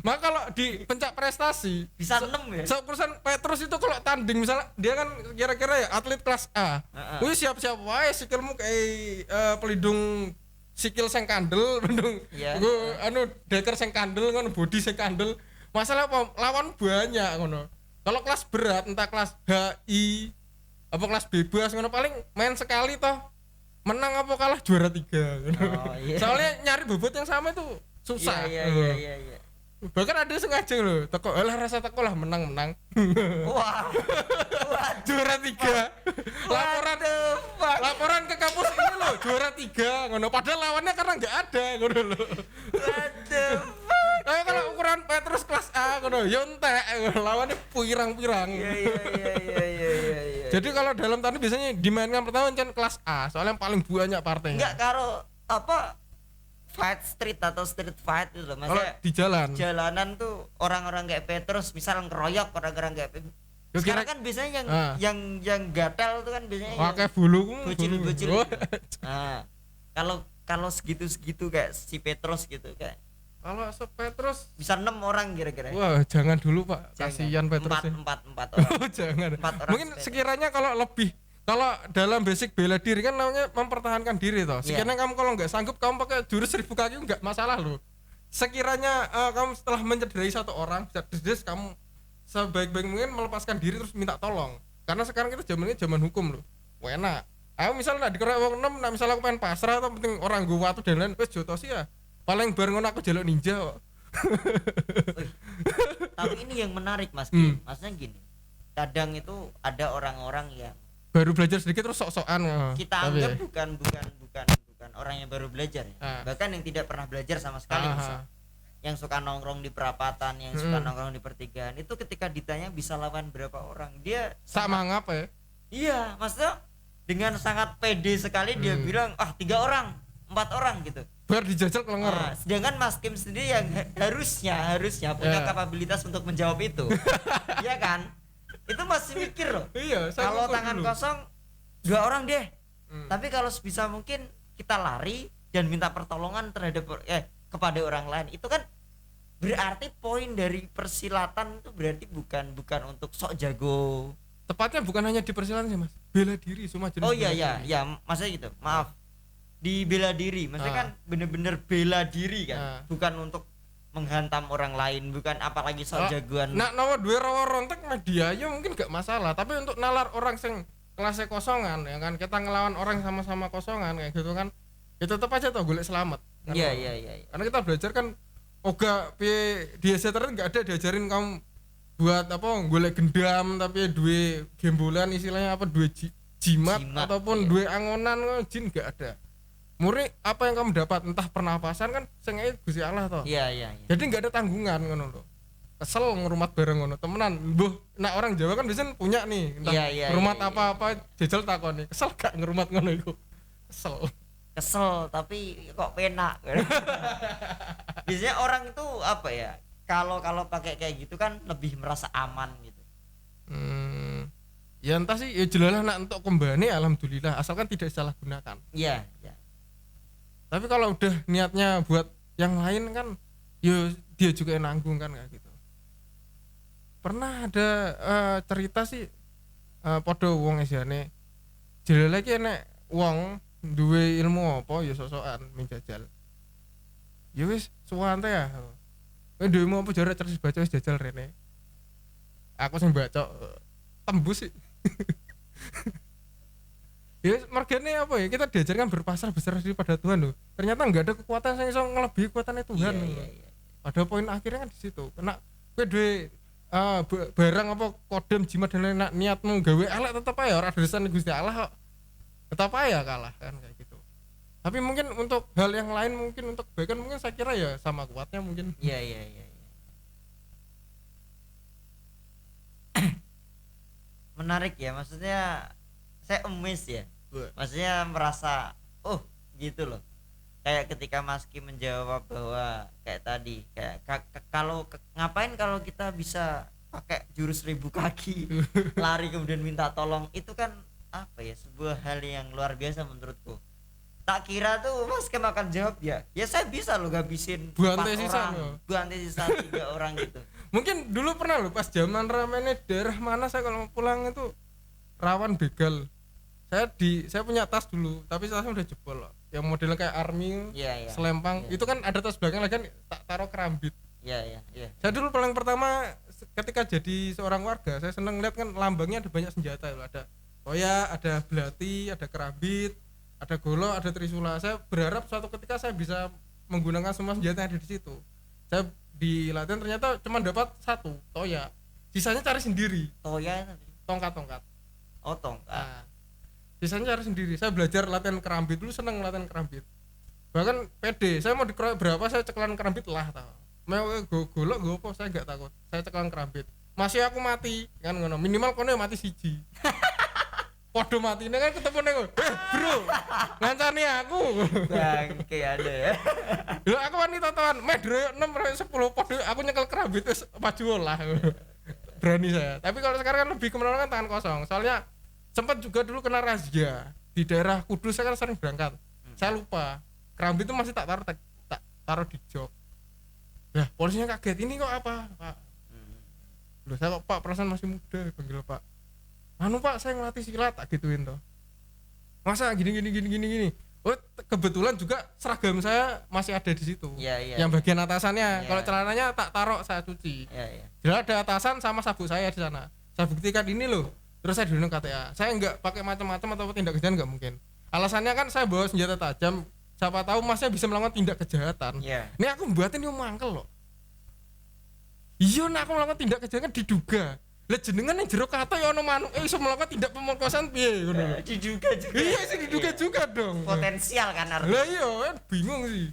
[SPEAKER 2] Maka kalau di pencak prestasi
[SPEAKER 1] Bisa 6 ya.
[SPEAKER 2] Perusahaan Petrus itu kalau tanding misalnya dia kan kira-kira ya atlet kelas A. Wih siap-siap wae sikilmu kayak pelindung sikil sing kandel, pelindung
[SPEAKER 1] Iya.
[SPEAKER 2] anu deker sing kandel ngono, body sing kandel. Masalah apa? Lawan banyak ngono. Kalau kelas berat entah kelas HI apa kelas bebas ngono paling main sekali toh menang apa kalah juara 3 ngono.
[SPEAKER 1] Oh, iya.
[SPEAKER 2] Soalnya nyari bobot yang sama itu susah.
[SPEAKER 1] Iya.
[SPEAKER 2] Bahkan ada sengaja loh, teko lah rasa teko lah menang.
[SPEAKER 1] Wah.
[SPEAKER 2] Juara 3. Laporan ke kampus ini loh, juara 3 ngono. Padahal lawannya karena nggak ada ngono loh.
[SPEAKER 1] Waduh.
[SPEAKER 2] Tapi kalau ukuran Petrus kelas A ngono, yo entek lawannya pirang-pirang.
[SPEAKER 1] Iya.
[SPEAKER 2] Jadi kalau dalam tanding biasanya dimainkan pertama kan kelas A, soalnya yang paling banyak partainya.
[SPEAKER 1] Enggak karo apa fight street atau street fight itu loh.
[SPEAKER 2] Kalau
[SPEAKER 1] Maksudnya
[SPEAKER 2] di jalan.
[SPEAKER 1] jalanan tuh orang-orang kayak Petrus misal ngeroyok orang-orang kayak sekarang kan biasanya yang gatel tuh kan biasanya
[SPEAKER 2] Pakai bulu
[SPEAKER 1] bocil-bocil. Nah, kalau segitu kayak si Petrus gitu kayak
[SPEAKER 2] kalau Petrus
[SPEAKER 1] bisa 6 orang kira-kira.
[SPEAKER 2] wah jangan dulu Pak,
[SPEAKER 1] Jangan.
[SPEAKER 2] kasihan Petrus.
[SPEAKER 1] Empat orang.
[SPEAKER 2] Oh, jangan.
[SPEAKER 1] 4 orang
[SPEAKER 2] Mungkin sekiranya kalau dalam basic bela diri kan namanya mempertahankan diri toh. Sekiranya kamu kalau nggak sanggup kamu pakai jurus 1000 kaki nggak masalah loh. Sekiranya kamu setelah mencederai satu orang bisa dedes kamu sebaik-baik mungkin melepaskan diri terus minta tolong. Karena sekarang kita zamannya zaman hukum loh. Enak. Aku misalnya dikeroyok wong 6, nah misalnya aku pengen pasrah atau penting orang gua waktu dan lain wis jotos ya. Paling bareng ngono aku jaluk ninja kok.
[SPEAKER 1] Tapi ini yang menarik Mas Kim. Maksudnya gini. Kadang itu ada orang-orang yang
[SPEAKER 2] baru belajar sedikit terus sok-sokan
[SPEAKER 1] kita anggap bukan orang yang baru belajar ya. Bahkan yang tidak pernah belajar sama sekali misal. Yang suka nongkrong di perapatan, yang suka nongkrong di pertigaan, itu ketika ditanya bisa lawan berapa orang, dia
[SPEAKER 2] sama ngapa ya?
[SPEAKER 1] Iya, maksudnya dengan sangat pede sekali dia bilang 3 orang, 4 orang gitu.
[SPEAKER 2] Biar dijajal kelenger.
[SPEAKER 1] Nah, sedangkan Mas Kim sendiri yang harusnya punya kapabilitas untuk menjawab itu. Iya kan? Itu masih mikir loh.
[SPEAKER 2] Iya,
[SPEAKER 1] kalau tangan kosong 2 orang deh. Tapi kalau sebisa mungkin kita lari dan minta pertolongan kepada orang lain, itu kan berarti poin dari persilatan itu berarti bukan untuk sok jago.
[SPEAKER 2] Tepatnya bukan hanya di persilatan sih Mas, bela diri semua jenis.
[SPEAKER 1] Oh iya, maksudnya gitu. Maaf. Di bela diri, maksudnya kan bener-bener bela diri kan, bukan untuk menghantam orang lain, bukan apalagi sok jagoan.
[SPEAKER 2] Nah, nawa duwe rawa rontek media ya mungkin gak masalah, tapi untuk nalar orang sing kelasnya kosongan ya kan, kita ngelawan orang sama-sama kosongan kayak gitu kan, ya tetap aja toh golek selamat.
[SPEAKER 1] Iya.
[SPEAKER 2] Karena kita belajar kan oga di STR enggak ada diajarin kamu buat apa golek gendam tapi duwe gembolan istilahnya apa duwe jimat ataupun duwe angonan jin enggak ada. Murni apa yang kamu dapat entah pernapasan kan sengaja Gusti Allah toh.
[SPEAKER 1] Iya.
[SPEAKER 2] Jadi enggak ada tanggungan ngono lho. Kesel ngerumat bareng ngono temenan. Mbuh, nah orang Jawa kan biasanya punya nih entah ngerumat apa-apa jajal takoni. Kesel gak ngerumat ngono iku. Kesel
[SPEAKER 1] tapi kok penak. Biasanya orang itu apa ya? Kalau pakai kayak gitu kan lebih merasa aman gitu.
[SPEAKER 2] Ya entah sih ya jelalah nak untuk kembali alhamdulillah asalkan tidak salah gunakan.
[SPEAKER 1] Iya.
[SPEAKER 2] Tapi kalau udah niatnya buat yang lain kan ya dia juga yang nanggung kan kayak gitu. Pernah ada cerita sih podo wong esane jelalah iki enek wong duwe ilmu apa ya sosokan menjajal. Ya wis suwante ya. Duwe ilmu apa jarak cerdas baca wis jajal rene. Aku sing baca tembus sih. Ya margane apa ya, kita diajarkan berpasrah besar daripada Tuhan loh. Ternyata nggak ada kekuatan yang bisa ngelebihi kekuatannya Tuhan.
[SPEAKER 1] Iya.
[SPEAKER 2] Pada poin akhirnya kan di situ. Kena kowe duwe barang apa kodam jimat dan lain niatmu gawe elek tetep aja ora dirisan Gusti Allah kok. Tetap aja kalah kan kayak gitu. Tapi mungkin untuk hal yang lain, mungkin untuk kebaikan mungkin saya kira ya sama kuatnya mungkin.
[SPEAKER 1] Iya. Menarik ya, maksudnya saya amazed ya. Maksudnya merasa gitu loh. Kayak ketika Mas Ki menjawab bahwa kayak tadi kayak kalau ngapain kalau kita bisa pakai jurus 1000 kaki lari kemudian minta tolong, itu kan apa ya, sebuah hal yang luar biasa menurutku. Tak kira tuh Mas Ki akan jawab ya saya bisa loh ngabisin
[SPEAKER 2] Buantai
[SPEAKER 1] 4
[SPEAKER 2] sisa
[SPEAKER 1] orang, buantai sisa 3 orang gitu.
[SPEAKER 2] Mungkin dulu pernah loh pas zaman ramennya daerah mana saya kalau pulang itu rawan begal. Saya punya tas dulu, tapi tasnya udah jebol loh. Yang modelnya kayak army, selempang. Itu kan ada tas belakang lagi kan tak taruh kerambit.
[SPEAKER 1] Iya.
[SPEAKER 2] Saya dulu paling pertama ketika jadi seorang warga, saya seneng lihat kan lambangnya ada banyak senjata loh. Ada toya, ada belati, ada kerambit, ada golok, ada trisula. Saya berharap suatu ketika saya bisa menggunakan semua senjata yang ada di situ. Saya di latihan ternyata cuma dapat 1 toya. Sisanya cari sendiri.
[SPEAKER 1] Toya
[SPEAKER 2] Tongkat.
[SPEAKER 1] Oh, tongkat.
[SPEAKER 2] Nah, sisanya cari sendiri. Saya belajar latihan kerambit dulu, seneng latihan kerambit. Bahkan pede, saya mau dikeroyok berapa saya ceklan kerambit lah tau. Mau golok gue apa saya nggak takut. Saya ceklan kerambit. Masih aku mati kan ngono. Minimal kono mati siji. Podo mati ini kan ketemu nih bro ngancani aku
[SPEAKER 1] bangke ada ya.
[SPEAKER 2] Lho aku wanita tawan medroyo 6-10 podo aku nyekel kerambit terus maju lah. Berani saya. Tapi kalau sekarang kan lebih kemana-mana kan tangan kosong. Soalnya sempat juga dulu kena razia di daerah Kudus, saya kan sering berangkat. Saya lupa kerambit itu masih tak taruh di jok. Nah polisinya kaget, ini kok apa Pak? Loh saya kok Pak, perasaan masih muda, panggil Pak. Anu Pak, saya ngelatih silat, tak gituin toh. Masa gini. Oh kebetulan juga seragam saya masih ada di situ. Yang bagian atasannya. Kalau celananya tak taruh, saya cuci. Jadi ada atasan sama sabuk saya di sana. Saya buktikan ini loh. Terus saya diundang KTA. Saya nggak pakai macam-macam atau tindak kejahatan, nggak mungkin. Alasannya kan saya bawa senjata tajam. Siapa tahu masnya bisa melakukan tindak kejahatan. Ini aku buatin yang mangkel loh. Iya, nah aku melakukan tindak kejahatan diduga. Lah jenengan yang jero kata ya ono manuk iso melakukan tindak pemerkosaan piye ngono.
[SPEAKER 1] Diduga juga.
[SPEAKER 2] Iya sih diduga juga dong.
[SPEAKER 1] Potensial kan artinya.
[SPEAKER 2] Lah iya kan bingung sih.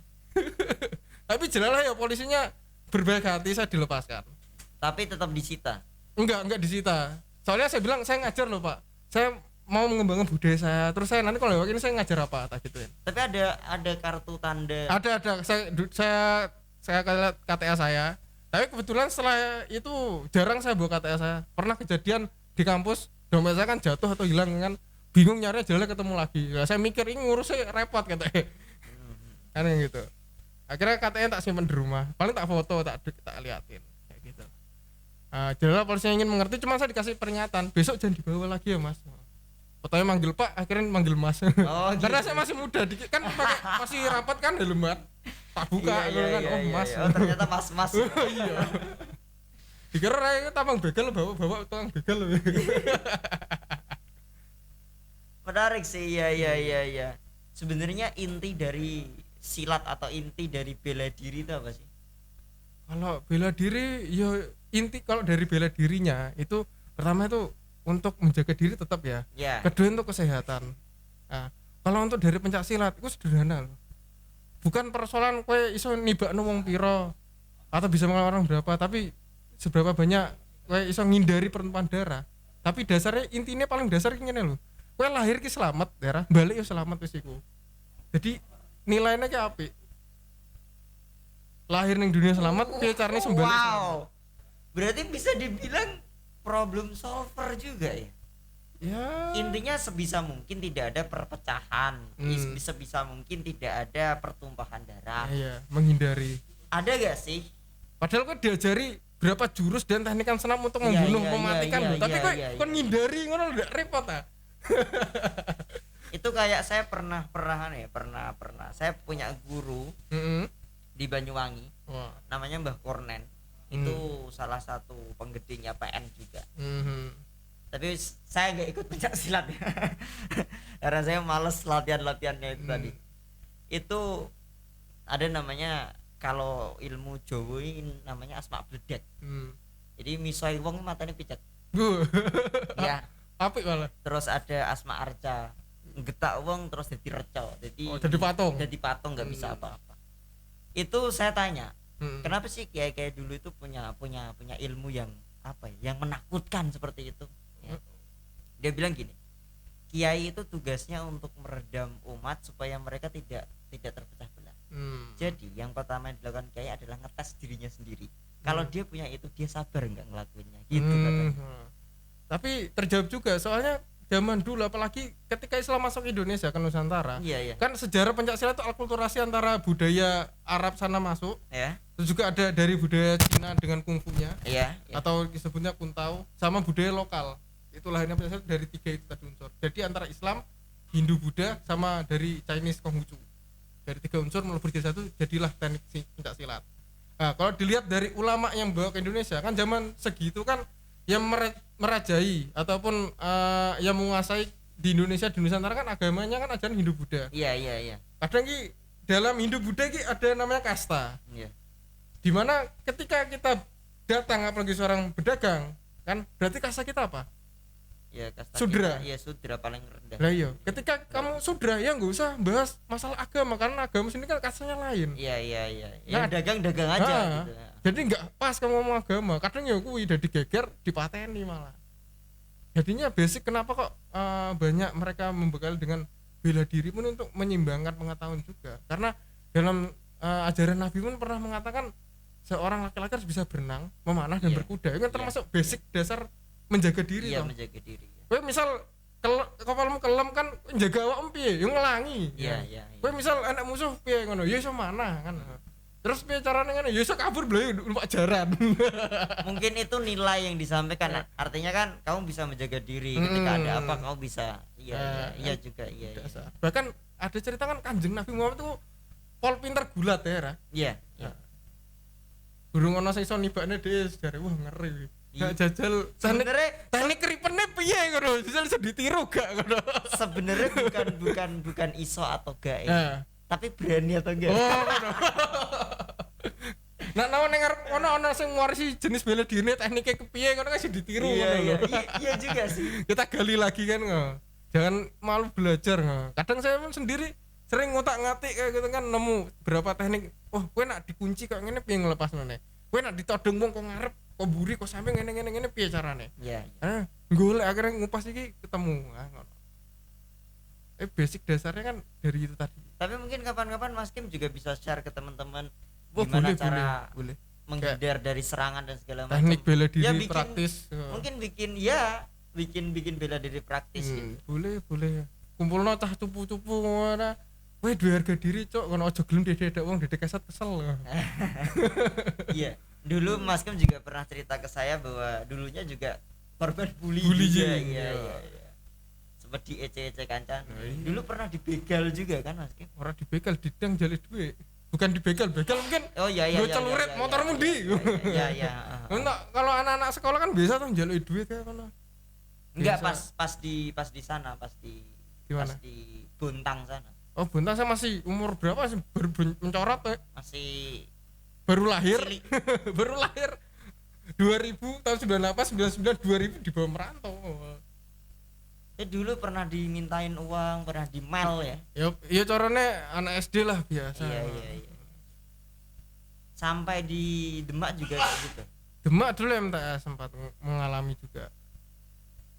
[SPEAKER 2] Tapi jelas ya polisinya berbaik hati, saya dilepaskan.
[SPEAKER 1] Tapi tetap disita.
[SPEAKER 2] Enggak disita. Soalnya saya bilang saya ngajar loh Pak. Saya mau mengembangkan budaya saya. Terus saya nanti kalau lewat ini saya ngajar apa tak gituin.
[SPEAKER 1] Tapi ada kartu tanda.
[SPEAKER 2] Ada. Saya lihat KTA saya. Tapi kebetulan setelah itu jarang saya bawa KTA saya. Pernah kejadian di kampus dompet saya kan jatuh atau hilang kan, bingung nyari jalan ketemu lagi. Nah, saya mikir ini ngurusnya repot katanya. Kan gitu. Akhirnya KTA tak simpan di rumah. Paling tak foto, tak liatin kayak gitu. Jelas polisi ingin mengerti, cuma saya dikasih peringatan, besok jangan dibawa lagi ya Mas. Fotonya manggil Pak, akhirnya manggil Mas. Oh, gitu. Karena saya masih muda, kan masih rapat kan helmat. Tak buka kan, Mas.
[SPEAKER 1] Oh ternyata mas.
[SPEAKER 2] Iya. Dikira itu tambang begal, bawa tukang begal.
[SPEAKER 1] Menarik sih, iya. Sebenarnya inti dari silat atau inti dari bela diri itu apa sih?
[SPEAKER 2] Kalau bela diri, ya inti kalau dari bela dirinya itu pertama itu untuk menjaga diri tetap ya. Kedua untuk kesehatan. Nah, kalau untuk dari pencak silat itu sederhana loh. Bukan persoalan kowe iso nibakno wong pira atau bisa melawan orang berapa, tapi seberapa banyak kowe iso ngindari pertumpahan darah. Tapi dasarnya intinya paling dasar ngene lho. Kowe lahir ki selamat, darah balik yo selamat wis iku. Jadi nilainya ki apik. Lahir ning dunia selamat, piye carane sembali selamat.
[SPEAKER 1] Berarti bisa dibilang problem solver juga ya. Ya. Intinya sebisa mungkin tidak ada perpecahan, sebisa mungkin tidak ada pertumpahan darah.
[SPEAKER 2] Iya, menghindari.
[SPEAKER 1] Ada gak sih?
[SPEAKER 2] Padahal kok diajari berapa jurus dan teknikan senam untuk membunuh, mematikan, tapi kok ngindari ngono udah repot ah.
[SPEAKER 1] Itu kayak saya pernah saya punya guru di Banyuwangi, namanya Mbah Kornen. Itu salah satu penggedenya PN juga. Tapi saya nggak ikut pencak silat ya. Karena saya males latihannya itu tadi. Itu ada namanya, kalau ilmu Jawa ini namanya asma bledet. Jadi misoi wong matane picet. Ya.
[SPEAKER 2] Apik malah.
[SPEAKER 1] Terus ada asma arca. Getak wong terus jadi reca.
[SPEAKER 2] Jadi patung.
[SPEAKER 1] Jadi patung nggak bisa apa-apa. Itu saya tanya, kenapa sih kiai-kiai dulu itu punya ilmu yang apa ya, yang menakutkan seperti itu? Ya. Dia bilang gini, kiai itu tugasnya untuk meredam umat supaya mereka tidak terpecah belah. Jadi yang pertama yang dilakukan kiai adalah ngetes dirinya sendiri. Kalau dia punya itu, dia sabar nggak ngelakuinnya gitu katanya.
[SPEAKER 2] Tapi terjawab juga, soalnya zaman dulu apalagi ketika Islam masuk Indonesia ke Nusantara, kan sejarah pencaksilat itu akulturasi antara budaya Arab sana masuk, terus juga ada dari budaya Cina dengan kungfunya, atau disebutnya kuntau, sama budaya lokal. Itulah ini pencaksilat dari 3 itu tadi unsur. Jadi antara Islam, Hindu, Buddha, sama dari Chinese Konghucu. Dari 3 unsur melebur jadi satu, jadilah teknik pencaksilat. Nah, kalau dilihat dari ulama yang bawa ke Indonesia, kan zaman segitu kan yang merajai ataupun yang menguasai di Indonesia, di Nusantara kan agamanya kan ajaran Hindu Buddha.
[SPEAKER 1] Iya.
[SPEAKER 2] Kadang ki dalam Hindu Buddha ki ada namanya kasta. Iya. Dimana ketika kita datang apalagi seorang pedagang, kan berarti kasta kita apa?
[SPEAKER 1] Ya, kasta
[SPEAKER 2] sudra.
[SPEAKER 1] Iya, sudra paling rendah.
[SPEAKER 2] Lah iya, ketika kamu sudra ya nggak usah bahas masalah agama, karena agama sini kan kastanya lain.
[SPEAKER 1] Iya. Ya dagang aja gitu.
[SPEAKER 2] Jadi nggak pas kamu ngomong agama, kadang ya kuwi udah digeger, dipateni malah. Jadinya basic kenapa kok banyak mereka membekali dengan bela diri pun untuk menyimbangkan pengetahuan juga. Karena dalam ajaran Nabi pun pernah mengatakan seorang laki-laki harus bisa berenang, memanah dan berkuda. Itu kan termasuk basic dasar menjaga diri.
[SPEAKER 1] Iya, menjaga diri.
[SPEAKER 2] Kowe misal kapalmu kelem kan njaga awakmu piye? Yo ngelangi.
[SPEAKER 1] Iya.
[SPEAKER 2] Kowe misal anak musuh piye ngono? Ya iso manah kan. Terus piye carane ngene? Ya iso kabur bleh numpak jaran.
[SPEAKER 1] Mungkin itu nilai yang disampaikan. Artinya kan kamu bisa menjaga diri ketika ada apa kamu bisa. Iya juga.
[SPEAKER 2] Bahkan ada cerita kan Kanjeng Nabi Muhammad itu pol pinter gulat ya.
[SPEAKER 1] Iya.
[SPEAKER 2] Burung ono sing iso nibakne dhewe jare wah ngeri. Gak jajal teknik ripene piye ngono, jajal iso ditiru gak ngono.
[SPEAKER 1] Sebenarnya bukan iso atau gak ya. Tapi berani atau enggak.
[SPEAKER 2] Oh, ngono. Nah, ning arep ono sing warisi jenis bela diri tekniknya kepiye ngono kan iso ditiru ngono lho.
[SPEAKER 1] Iya juga sih.
[SPEAKER 2] Kita gali lagi kan ngono. Jangan malu belajar ngono. Kadang saya pun sendiri sering ngotak-ngatik kayak gitu kan, nemu berapa teknik. Oh, kowe nak dikunci kok ngene piye nglepasno ne. Kowe nak ditodong wong kok ngarep kok buri kok sampe ngene piye carane?
[SPEAKER 1] Iya.
[SPEAKER 2] Golek akhirnya ngupas iki ketemu. Ngono. Basic dasarnya kan dari itu tadi.
[SPEAKER 1] Tapi mungkin kapan-kapan Mas Kim juga bisa share ke teman-teman gimana cara menghindar dari serangan dan segala macam.
[SPEAKER 2] Teknik bela diri praktis.
[SPEAKER 1] Mungkin bikin bela diri praktis gitu.
[SPEAKER 2] Boleh. Kumpulno cah cupu-cupu ngono. Weh duwe harga diri cok, ngono aja gelem dedek wong dedek kesat kesel.
[SPEAKER 1] Iya. Dulu Mas Kim juga pernah cerita ke saya bahwa dulunya juga korban bully juga. Iya. Seperti ece-ece kancan. Dulu pernah dibegal juga kan Mas Kim?
[SPEAKER 2] Ora dibegal, didang jale duit. Bukan dibegal mungkin.
[SPEAKER 1] Oh iya.
[SPEAKER 2] Gue celurit motormu ndi.
[SPEAKER 1] Iya.
[SPEAKER 2] Kalau anak-anak sekolah kan biasa tuh njaluk duit kayak ngono.
[SPEAKER 1] Enggak, pas di sana, pas di Bontang sana.
[SPEAKER 2] Oh, Bontang saya masih umur berapa sih? Baru mencorot ya?
[SPEAKER 1] Masih
[SPEAKER 2] baru lahir. Baru lahir 2000 tahun 98 99 2000 dibawa merantau.
[SPEAKER 1] Dulu pernah dimintain uang, pernah di mail ya.
[SPEAKER 2] Ya carane anak SD lah biasa.
[SPEAKER 1] Iya. Sampai di Demak juga kayak gitu.
[SPEAKER 2] Demak dulu MTS sempat mengalami juga.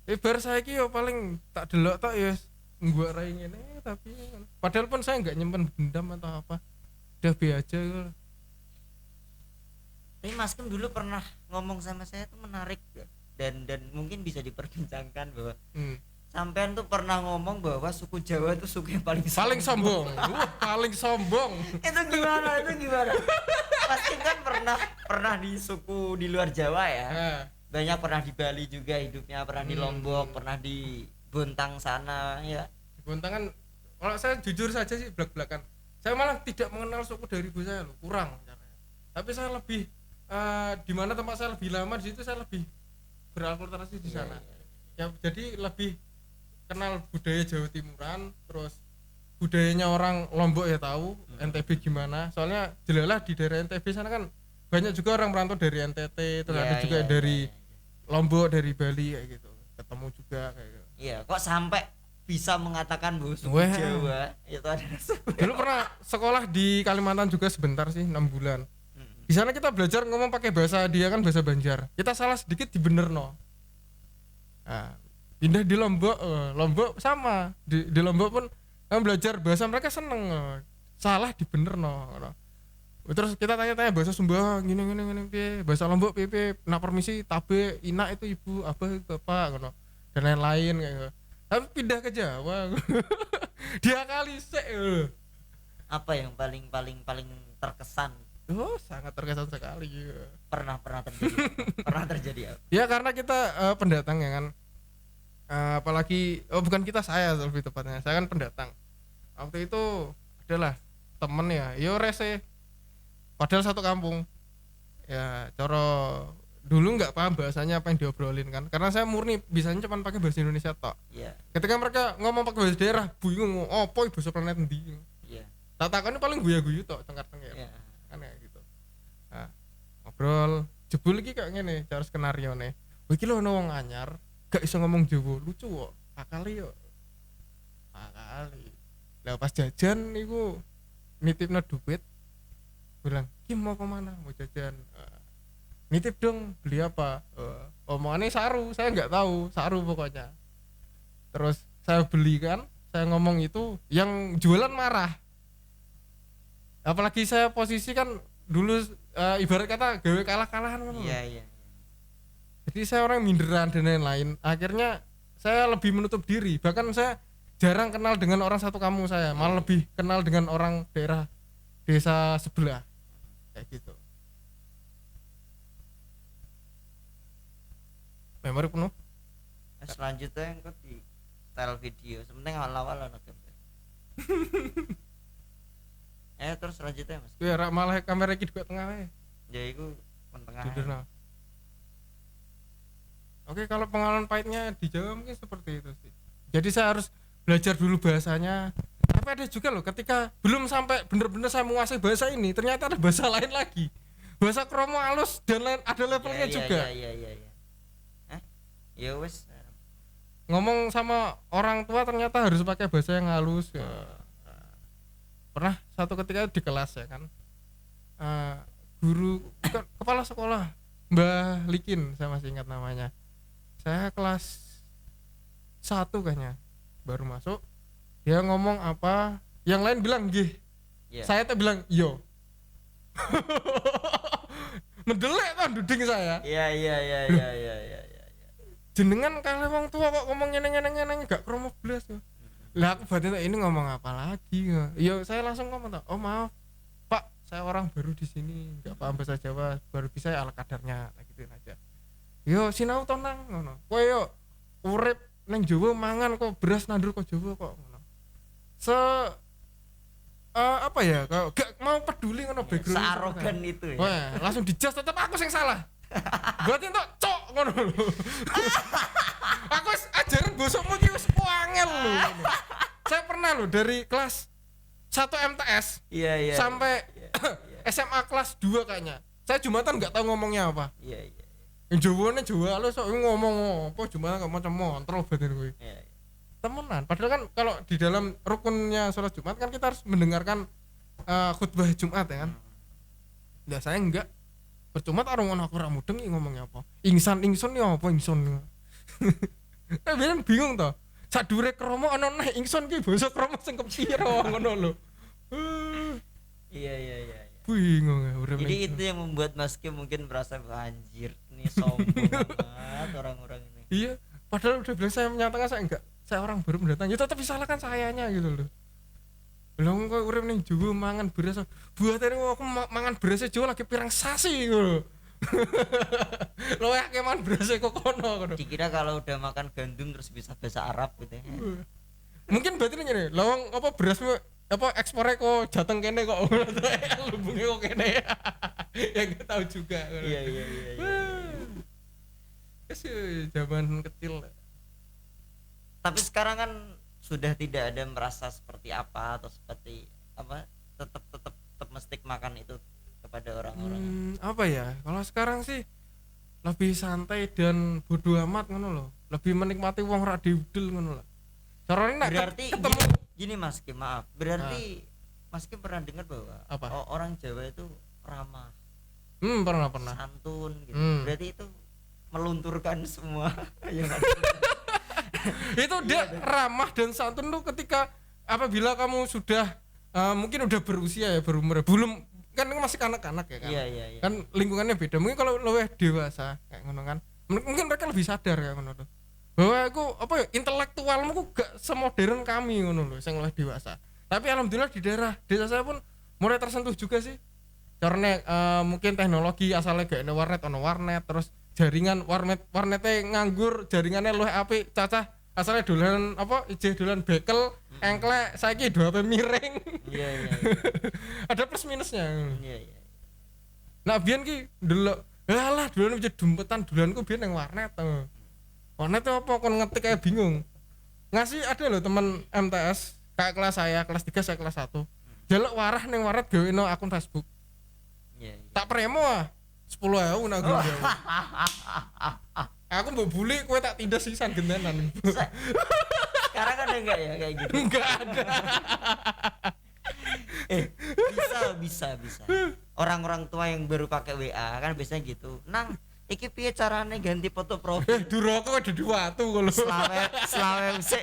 [SPEAKER 2] Bar saiki yo paling tak delok tok ya nggo rai ngene, tapi padahal pun saya enggak nyimpen dendam atau apa. Udah be aja gitu.
[SPEAKER 1] Tapi Mas Kim dulu pernah ngomong sama saya tuh menarik dan mungkin bisa diperbincangkan bahwa sampean tuh pernah ngomong bahwa suku Jawa itu suku yang paling
[SPEAKER 2] sombong. Paling sombong.
[SPEAKER 1] Itu gimana? Mas Kim kan pernah di suku di luar Jawa ya. Banyak pernah di Bali juga hidupnya, pernah di Lombok, pernah di Bontang sana ya.
[SPEAKER 2] Di Bontang kan kalau saya jujur saja sih belak-belakan. Saya malah tidak mengenal suku dari ibu saya loh, kurang caranya. Tapi saya lebih di mana tempat saya lebih lama di situ saya lebih berakulturasi di sana. ya jadi lebih kenal budaya Jawa Timuran, terus budayanya orang Lombok ya tahu, NTB gimana. Soalnya jelalah di daerah NTB sana kan banyak juga orang merantau dari NTT, terus ada juga dari Lombok, dari Bali kayak gitu. Ketemu juga kayak gitu.
[SPEAKER 1] Iya, kok sampai bisa mengatakan bahwa suku Jawa itu adalah
[SPEAKER 2] dulu pernah sekolah di Kalimantan juga sebentar sih, 6 bulan. Di sana kita belajar ngomong pakai bahasa dia kan bahasa Banjar. Kita salah sedikit dibenerno. Nah, pindah di Lombok sama di Lombok pun belajar bahasa mereka seneng, salah dibenerno. Terus kita tanya-tanya bahasa Sumba gini piye, bahasa Lombok piye, nak permisi tabe, inak itu ibu, abah itu bapak ngono. Dan lain-lain kayak gitu. Tapi pindah ke Jawa. Dia kali sik.
[SPEAKER 1] Apa yang paling terkesan?
[SPEAKER 2] Oh, sangat terkesan sekali.
[SPEAKER 1] Pernah terjadi. Pernah terjadi apa?
[SPEAKER 2] Ya karena kita pendatang ya kan. Apalagi bukan kita, saya lebih tepatnya. Saya kan pendatang. Waktu itu adalah temen ya, yo rese. Padahal satu kampung. Ya, coro dulu nggak paham bahasanya apa yang diobrolin kan. Karena saya murni bisanya cuma pakai bahasa Indonesia tok.
[SPEAKER 1] Iya.
[SPEAKER 2] Ketika mereka ngomong pakai bahasa daerah, bingung opo bahasa planet endi.
[SPEAKER 1] Iya.
[SPEAKER 2] Tatakannya paling guyu-guyu tok cengkar-cengkir.
[SPEAKER 1] Iya.
[SPEAKER 2] Kan kayak gitu. Nah, ngobrol, jebul iki kayak ngene cara skenarione. Iki lho ono wong anyar, gak iso ngomong Jawa, lucu kok. Akali yo. Akali. Lah pas jajan niku nitipno duit. Bilang, "Ki mau kemana? Mau jajan." Nitip dong, beli apa? Omongannya saru, saya nggak tahu, saru pokoknya. Terus saya belikan, saya ngomong itu, yang jualan marah. Apalagi saya posisi kan dulu ibarat kata gawe kalah-kalahan kan.
[SPEAKER 1] Iya.
[SPEAKER 2] Jadi saya orang minderan dan lain-lain. Akhirnya saya lebih menutup diri. Bahkan saya jarang kenal dengan orang satu kampung saya, malah lebih kenal dengan orang daerah desa sebelah. Kayak gitu. Memori penuh.
[SPEAKER 1] Selanjutnya yang di style video, sementing awal-awal ana gambar. Terus selanjutnya Mas.
[SPEAKER 2] Ya malah kamera iki juga tengah wae.
[SPEAKER 1] Ya iku tengah.
[SPEAKER 2] Jujurna. Oke, kalau pengalaman pahitnya di Jawa mungkin seperti itu sih. Jadi saya harus belajar dulu bahasanya. Tapi ada juga loh ketika belum sampai benar-benar saya menguasai bahasa ini, ternyata ada bahasa lain lagi. Bahasa kromo halus dan lain ada levelnya juga.
[SPEAKER 1] Iya. Ya wes.
[SPEAKER 2] Ngomong sama orang tua ternyata harus pakai bahasa yang halus ya. Pernah satu ketika di kelas ya kan, guru kepala sekolah Mbah Likin, saya masih ingat namanya. Saya kelas 1 kayaknya baru masuk, dia ngomong apa, yang lain bilang gih, saya tuh bilang yo. Mendelek kan duding saya.
[SPEAKER 1] Iya.
[SPEAKER 2] Jenengan kalau wong tua kok ngomong ngene gak kromo blas ya. Lah aku batin ini ngomong apa lagi ya. Yo saya langsung ngomong tak, "Oh maaf Pak, saya orang baru di sini, enggak paham bahasa Jawa, baru bisa ala kadarnya." Gituin aja. Yo sinau tenang ngono. Kowe yo urip ning Jawa mangan kok beras nandur kok Jawa kok ngono. Apa ya, gak mau peduli ngono background.
[SPEAKER 1] Searogan itu ya.
[SPEAKER 2] Wah, langsung dijas tetep aku sing salah. Berarti entuk cok ngono lho. Aku ajaran bosokmu iki wis angel lho. Saya pernah lho dari kelas 1 MTS sampai SMA kelas 2 kayaknya. Saya Jumatan enggak tahu ngomongnya apa.
[SPEAKER 1] Iya.
[SPEAKER 2] Yang Jawa lu sok ngomong apa Jumatan enggak macam montro batin kuwi. Iya. Temenan. Padahal kan kalau di dalam rukunnya sholat Jumat kan kita harus mendengarkan khutbah Jumat ya kan. Nah, saya enggak. Percuma tak orang aku ora mudeng ngomongnya apa. Ingsan ya apa ingsun. Tapi bingung toh. Sadure kromo ana neh ingsun ki basa kromo sing kepiro ngono lho.
[SPEAKER 1] Iya.
[SPEAKER 2] Bingung ya urip.
[SPEAKER 1] Jadi itu yang membuat Mas Kim mungkin merasa anjir nih sombong banget orang-orang ini.
[SPEAKER 2] Iya, padahal udah bilang saya menyatakan saya enggak. Saya orang baru mendatang. Ya tetap disalahkan sayanya gitu loh. Belum kok urip ning Jawa mangan beras. Buatane aku mangan beras Jawa lagi pirang sasi ngono. Lo ya keman beras kok kono.
[SPEAKER 1] Dikira kalau udah makan gandum terus bisa bahasa Arab gitu ya.
[SPEAKER 2] Mungkin berarti ngene, lawang apa beras apa ekspornya kok jateng kene kok lubunge kok kene. Ya enggak tahu juga.
[SPEAKER 1] Iya.
[SPEAKER 2] Zaman kecil
[SPEAKER 1] Tapi sekarang kan sudah tidak ada merasa seperti apa atau seperti apa, tetap tetap tetap menstigmakan itu kepada orang-orang.
[SPEAKER 2] Apa ya, kalau sekarang sih lebih santai dan bodo amat ngono loh, lebih menikmati wong ra diudel ngono loh. Caranya
[SPEAKER 1] Berarti
[SPEAKER 2] ketemu
[SPEAKER 1] gini Mas Kim, maaf. Berarti Mas Kim pernah dengar bahwa orang Jawa itu ramah,
[SPEAKER 2] pernah
[SPEAKER 1] santun gitu. Berarti itu melunturkan semua yang
[SPEAKER 2] itu dia ramah dan santun tuh ketika apabila kamu sudah mungkin udah berusia ya, berumur, belum kan masih kanak-kanak ya kan.
[SPEAKER 1] Iya.
[SPEAKER 2] Kan lingkungannya beda. Mungkin kalau lebih dewasa kayak ngono kan, mungkin mereka lebih sadar kayak ngono tuh, bahwa aku apa ya, intelektualmu ku gak semodern kami ngono loh sing lebih dewasa. Tapi alhamdulillah di daerah desa saya pun mulai tersentuh juga sih. Karena mungkin teknologi asalnya gak ada warnet, terus jaringan warnetnya nganggur, jaringannya luwih apik, cacah asalnya dolan apa ijeh dolan bekel, engklek saiki do HP miring.
[SPEAKER 1] Iya.
[SPEAKER 2] Ada plus minusnya.
[SPEAKER 1] Iya.
[SPEAKER 2] Nah biyen ki ndelok, alah dolan aja dumpetan, dolanku biyen nang warnet to. Warnet itu apa kon ngetik kayak bingung. Ngasih ada loh teman MTS kayak kelas saya, kelas 3 saya kelas 1. Jaluk warah nang warnet gaweno akun Facebook.
[SPEAKER 1] Iya.
[SPEAKER 2] Tak premo 10.000 nak gue. Aku mbok buli kowe tak tindas sisan gentenan.
[SPEAKER 1] Sekarang kan enggak ya kayak gitu.
[SPEAKER 2] Enggak ada.
[SPEAKER 1] Bisa. Orang-orang tua yang baru pakai WA kan biasanya gitu. Nang, iki piye carane ganti foto profil?
[SPEAKER 2] Duroko ada dua tuh kalau.
[SPEAKER 1] Selawe usik.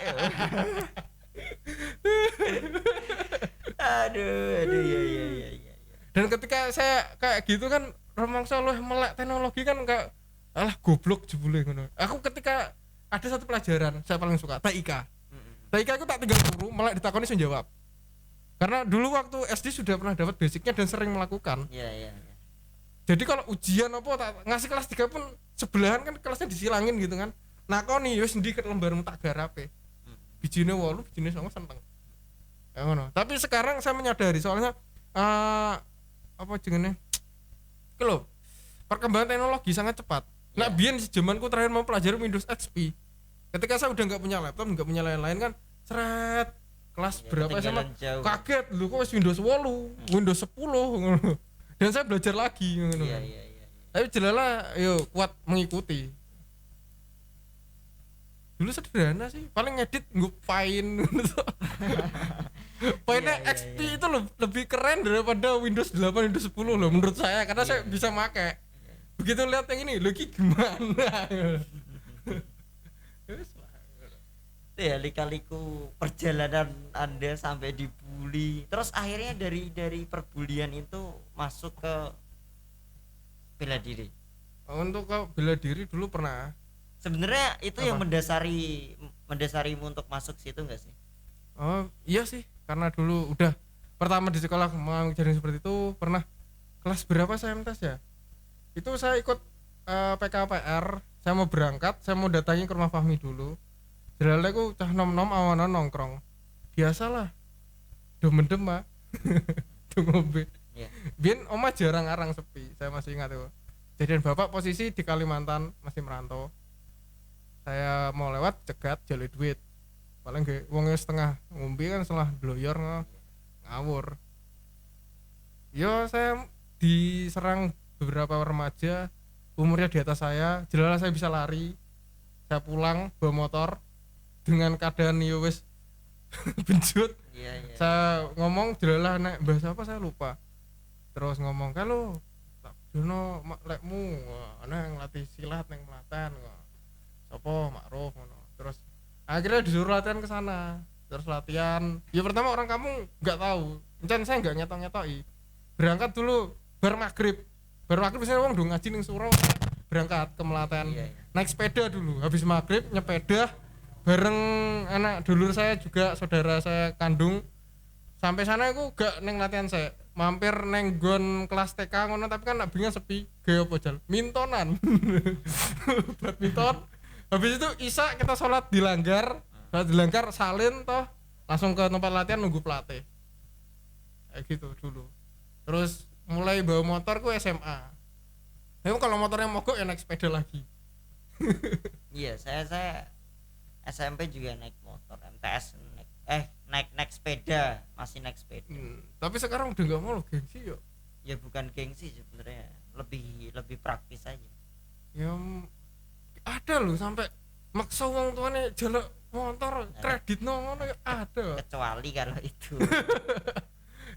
[SPEAKER 1] Aduh, iya.
[SPEAKER 2] Dan ketika saya kayak gitu kan remangsa luwih melek teknologi kan kayak alah goblok jebule ngono. Aku ketika ada satu pelajaran saya paling suka TIK. TIK aku tak tinggal turu melek ditakoni sing jawab. Karena dulu waktu SD sudah pernah dapat basicnya dan sering melakukan.
[SPEAKER 1] Iya.
[SPEAKER 2] Jadi kalau ujian apa tak ngasih kelas 3 pun sebelahan kan kelasnya disilangin gitu kan. Nakoni wis ndi ket lembarmu tak garape. Bijine 8, bijine 9 seneng. Ya ngono. Tapi sekarang saya menyadari soalnya apa jenenge? Iki lho, perkembangan teknologi sangat cepat. Nah, biyen zamanku terakhir mau pelajari Windows XP. Ketika saya udah enggak punya laptop, enggak punya lain-lain kan, seret kelas berapa SMA kaget lho kok Windows 8, Windows 10 ngono. Dan saya belajar lagi ngono.
[SPEAKER 1] Iya.
[SPEAKER 2] Tapi jelalah yo kuat mengikuti. Dulu sederhana sih, paling ngedit Paint gitu. Paintnya XP itu lebih keren daripada Windows 8, Windows 10 loh menurut saya, karena saya bisa pakai. Begitu lihat yang ini, lagi gimana?
[SPEAKER 1] Ya lika-liku perjalanan Anda sampai dibully. Terus akhirnya dari perbulian itu masuk ke bela diri.
[SPEAKER 2] Untuk ke bela diri dulu pernah.
[SPEAKER 1] Sebenarnya itu apa yang mendasarimu untuk masuk situ enggak sih?
[SPEAKER 2] Oh iya sih, karena dulu udah pertama di sekolah mau jadi seperti itu. Pernah kelas berapa saya MTS ya, itu saya ikut PKPR, saya mau berangkat, saya mau datangi ke rumah Fahmi dulu. Jalannya aku cah nom-nom awan nongkrong biasalah, do mendem mah do ngombe. Biyen omah jarang arang sepi, saya masih ingat itu. Jadian bapak posisi di Kalimantan, masih merantau. Saya mau lewat cegat jalur duit, paling gak wongnya setengah ngombe kan, setelah bloyor ngawur. Yo saya diserang beberapa remaja umurnya di atas saya, jelas saya bisa lari. Saya pulang bawa motor dengan keadaan yo wis benjut. Saya ngomong jelas nek bahasa apa saya lupa. Terus ngomong kalau tak jono lekmu ana ngelatih silat nang Melaten kok. Sopo Makruf ngono. Terus akhirnya disuruh latihan ke sana. Terus latihan. Ya pertama orang kamu enggak tahu. Encen saya enggak nyetok-nyetoki. Berangkat dulu bar maghrib. Bar maghrib biasanya wong do ngaji ning Suro, berangkat ke Melaten. Naik sepeda dulu. Habis maghrib nyepeda bareng anak dulur saya juga, saudara saya kandung. Sampai sana aku gak neng latihan, saya mampir neng gon kelas TK ngono, tapi kan nak bingung sepi gaya apa jal mintonan. Badminton. Habis itu Isa kita sholat di Langgar salin toh langsung ke tempat latihan nunggu pelatih kayak gitu dulu. Terus mulai bawa motor ku SMA. Memang kalau motornya mogok ya naik sepeda lagi.
[SPEAKER 1] Iya, saya SMP juga naik motor MTS, naik sepeda, masih naik sepeda.
[SPEAKER 2] Tapi sekarang udah nggak mau lo gengsi yuk.
[SPEAKER 1] Ya bukan gengsi sebenarnya, lebih praktis aja.
[SPEAKER 2] Ya ada loh sampai maksa wong tuane jaluk motor kredit ngono ya ada.
[SPEAKER 1] Kecuali kalau itu.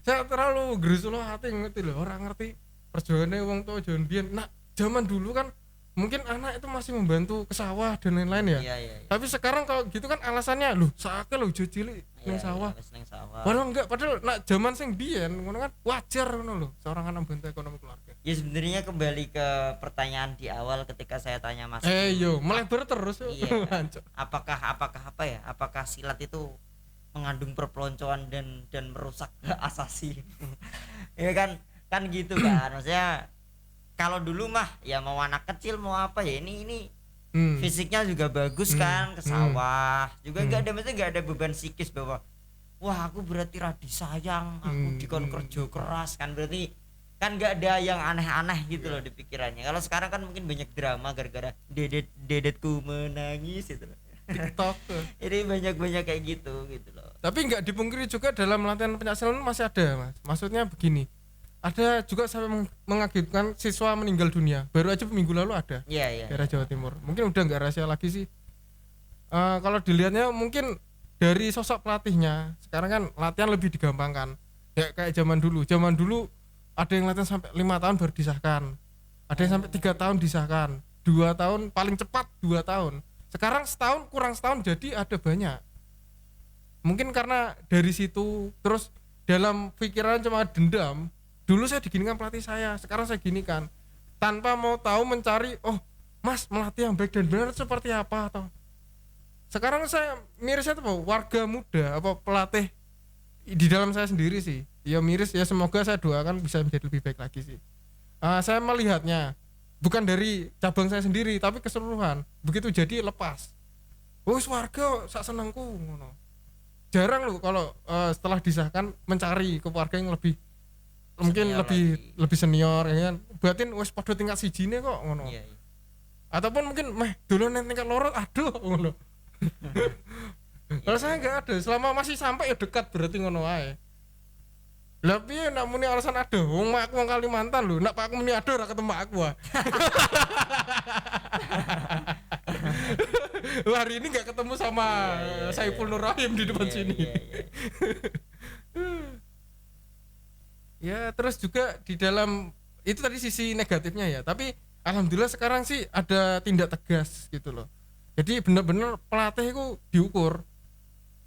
[SPEAKER 2] Saya terlalu grisula hati ngerti loh, orang ngerti perjuangannya wong tua jaman biyen. Nah, zaman dulu kan mungkin anak itu masih membantu ke sawah dan lain-lain ya.
[SPEAKER 1] Iya.
[SPEAKER 2] Tapi sekarang kalau gitu kan alasannya loh, sakake lho jo cilik ning sawah. Padahal enggak, padahal nak zaman sing biyen ngono kan wajar ngono lho, seorang anak bantu ekonomi keluarga.
[SPEAKER 1] Ya sebenarnya kembali ke pertanyaan di awal ketika saya tanya Mas.
[SPEAKER 2] Yo, melebar terus yo.
[SPEAKER 1] Iya. Apakah apa ya? Apakah silat itu mengandung perpeloncoan dan merusak asasi? Ya kan gitu kan. Maksudnya kalau dulu mah ya mau anak kecil mau apa ya ini fisiknya juga bagus kan, ke sawah juga maksudnya nggak ada beban psikis bahwa wah aku berarti disayang, aku dikon kerja keras kan, berarti kan nggak ada yang aneh-aneh gitu loh di pikirannya. Kalau sekarang kan mungkin banyak drama gara-gara dedetku menangis gitu loh.
[SPEAKER 2] TikTok
[SPEAKER 1] ini banyak kayak gitu loh.
[SPEAKER 2] Tapi nggak dipungkiri juga dalam latihan pencaksilat masih ada Mas, maksudnya begini, ada juga sampai mengakibatkan siswa meninggal dunia. Baru aja minggu lalu ada.
[SPEAKER 1] Iya.
[SPEAKER 2] Daerah Jawa Timur. Mungkin udah nggak rahasia lagi sih. Kalau dilihatnya mungkin dari sosok pelatihnya. Sekarang kan latihan lebih digampangkan. Ya kayak zaman dulu. Zaman dulu ada yang latihan sampai 5 tahun baru disahkan. Ada yang sampai 3 tahun disahkan. 2 tahun paling cepat 2 tahun. Sekarang setahun kurang setahun jadi ada banyak. Mungkin karena dari situ terus dalam pikiran cuma dendam. Dulu saya diginikan pelatih saya, sekarang saya ginikan tanpa mau tahu mencari, oh Mas melatih yang baik dan benar seperti apa atau sekarang saya mirisnya tuh warga muda apa pelatih di dalam saya sendiri sih ya miris ya, semoga saya doakan bisa menjadi lebih baik lagi sih. Saya melihatnya bukan dari cabang saya sendiri tapi keseluruhan, begitu jadi lepas warga sak senengku ngono. Jarang loh kalau setelah disahkan mencari ke warga yang lebih mungkin lebih senior ya kan, buatin wes padha tingkat sijine kok ngono. Iya. Ataupun mungkin dulu nang tingkat loro aduh ngono. Kalau saya enggak ada, selama masih sampai ya dekat berarti ngono wae. Lah piye nak muni alasan ada wong mak aku wong Kalimantan lho, nak Pak aku muni ada ora ketemu aku wae. Hari ini enggak ketemu sama Saiful Nur Rahim di depan sini. Ya terus juga di dalam itu tadi sisi negatifnya ya, tapi alhamdulillah sekarang sih ada tindak tegas gitu loh. Jadi benar-benar pelatih itu diukur.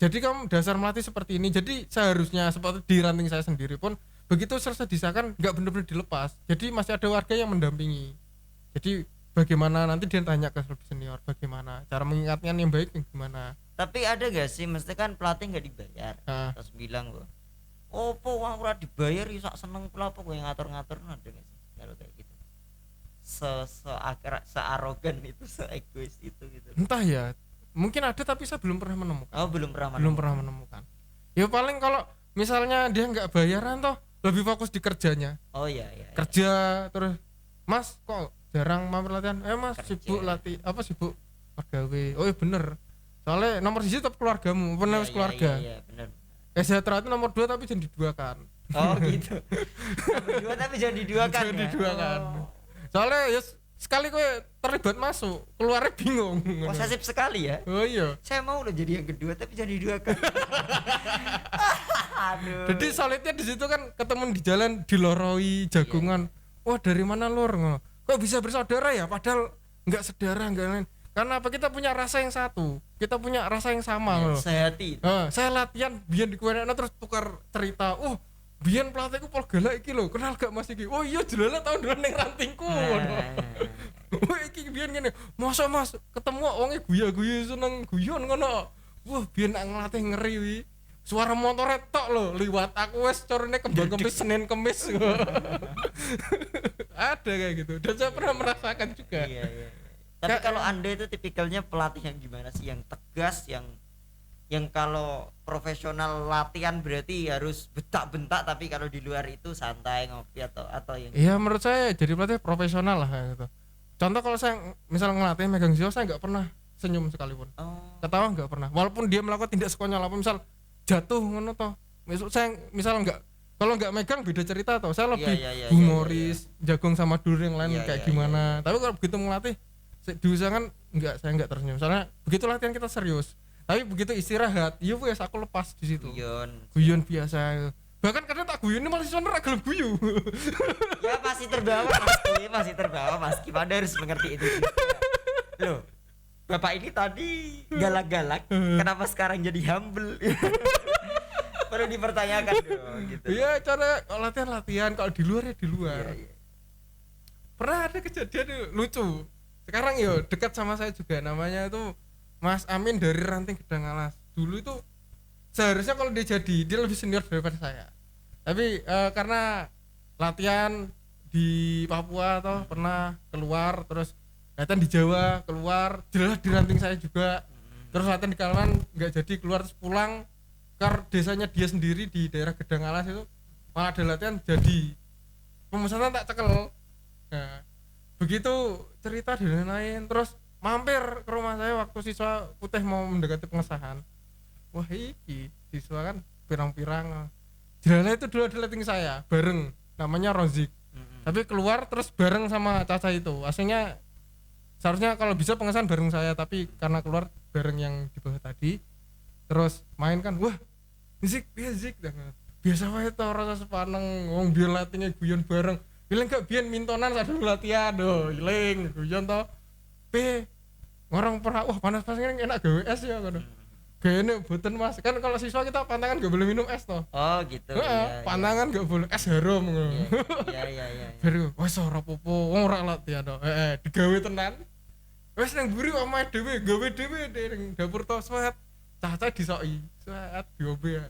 [SPEAKER 2] Jadi kamu dasar melatih seperti ini, jadi seharusnya seperti di ranting saya sendiri pun begitu selesai disahkan nggak benar-benar dilepas. Jadi masih ada warga yang mendampingi. Jadi bagaimana nanti dia tanya ke lebih senior bagaimana cara mengingatnya yang baik gimana.
[SPEAKER 1] Tapi ada gak sih, mesti kan pelatih nggak dibayar, terus bilang gua opo wong ora dibayar iso seneng pula apa gue ngatur-ngatur ada gak sih kalau kayak gitu, searogan itu, seegois itu gitu.
[SPEAKER 2] Entah ya, mungkin ada tapi saya belum pernah menemukan.
[SPEAKER 1] Belum pernah menemukan.
[SPEAKER 2] Ya paling kalau misalnya dia nggak bayaran toh lebih fokus di kerjanya.
[SPEAKER 1] Iya.
[SPEAKER 2] Kerja terus Mas kok jarang mampir latihan, Mas kerja. Sibuk latih apa sibuk pegawai. Oh iya bener, soalnya nomor 1 tetap keluargamu, penerus keluarga. Iya bener. Sejahtera itu nomor 2 tapi jangan diduakan.
[SPEAKER 1] Oh gitu. Nomor 2 tapi jangan diduakan.
[SPEAKER 2] Jangan diduakan. Soalnya ya sekali kowe terlibat masuk, keluarnya bingung.
[SPEAKER 1] Posesif sekali ya.
[SPEAKER 2] Oh iya.
[SPEAKER 1] Saya mau udah jadi yang kedua tapi jangan diduakan. Aduh.
[SPEAKER 2] Jadi solidnya di situ kan ketemu di jalan diloroi jagungan. Wah dari mana lor? Kok bisa bersaudara ya? Padahal nggak saudara nggak lain. Karena apa, kita punya rasa yang satu, kita punya rasa yang sama loh.
[SPEAKER 1] Sehati.
[SPEAKER 2] Saya latihan biyen di kuwenekno terus tukar cerita. Oh, biyen pelatihku pol galak iki lho, kenal gak Mas iki? Oh iya jelas tau dulu ning rantingku ngono. Oh iki biyen ngene. Masa Mas ketemu wonge guya-guyu seneng guyon ngono. Wah, biyen nak nglatih ngeri wi. Suara motor tok lho liwat aku wis corone kembang-kempis Senin Kemis. Ada kayak gitu. Dan saya pernah merasakan juga.
[SPEAKER 1] Iya. Tapi kalau Anda itu tipikalnya pelatih yang gimana sih? Yang tegas, yang kalau profesional latihan berarti harus bentak-bentak, tapi kalau di luar itu santai ngopi atau yang
[SPEAKER 2] iya menurut saya jadi pelatih profesional lah gitu. Contoh kalau saya misal ngelatih megang sio, saya nggak pernah senyum sekalipun.
[SPEAKER 1] Oh.
[SPEAKER 2] Ketawa nggak pernah. Walaupun dia melakukan tindak sekonyol apa, misal jatuh ngono toh. Misal nggak, kalau nggak megang beda cerita toh. Saya lebih humoris, jagung sama dulur yang lain kayak gimana. Tapi kalau begitu melatih diusahakan saya nggak tersenyum. Soalnya begitu latihan kita serius. Tapi begitu istirahat, ya wes aku lepas di situ. Guyon biasa. Bahkan kadang tak guyon malah siswa ora gelem guyu.
[SPEAKER 1] Ya pasti terbawa Mas. Anda harus mengerti itu. Loh, Bapak ini tadi galak-galak, kenapa sekarang jadi humble? Perlu dipertanyakan dong gitu.
[SPEAKER 2] Iya, cara latihan kalau di luar ya di luar. Iya. Pernah ada kejadian lucu. Sekarang yo dekat sama saya juga, namanya itu Mas Amin dari Ranting Gedang Alas. Dulu itu seharusnya kalau dia lebih senior daripada saya. Tapi karena latihan di Papua atau pernah keluar, terus latihan di Jawa keluar, jelas di Ranting saya juga. Terus latihan di Kalaman nggak jadi keluar, terus pulang ke desanya dia sendiri di daerah Gedang Alas itu malah ada latihan jadi pemesanan tak cekel. Nah, begitu cerita dan lain-lain, terus mampir ke rumah saya waktu siswa putih mau mendekati pengesahan. Wah iki siswa kan pirang-pirang. Jelasnya itu dulu ada letting saya bareng, namanya Rozik. Tapi keluar terus bareng sama Caca itu. Aslinya seharusnya kalau bisa pengesahan bareng saya, tapi karena keluar bareng yang di bawah tadi. Terus main kan, wah Zik biasa wae to rasa sepaneng wong biar latihnya guyon bareng. Bilang gak biyen mintonan sadurung latihan do, iling guyon to. Orang pernah wah panas-panas ini enak gawe es ya ngono. Gene boten Mas. Kan kalau siswa kita pantangan gak boleh minum es toh.
[SPEAKER 1] Oh gitu.
[SPEAKER 2] Pantangan gak boleh es harum ngono.
[SPEAKER 1] Iya.
[SPEAKER 2] Baru wis ora apa-apa wong ora latihan to. Digawe tenan. Wis nang mburi omahe dhewe gawe dhewe ning dapur to swet. Caca disoki. Swet diombe.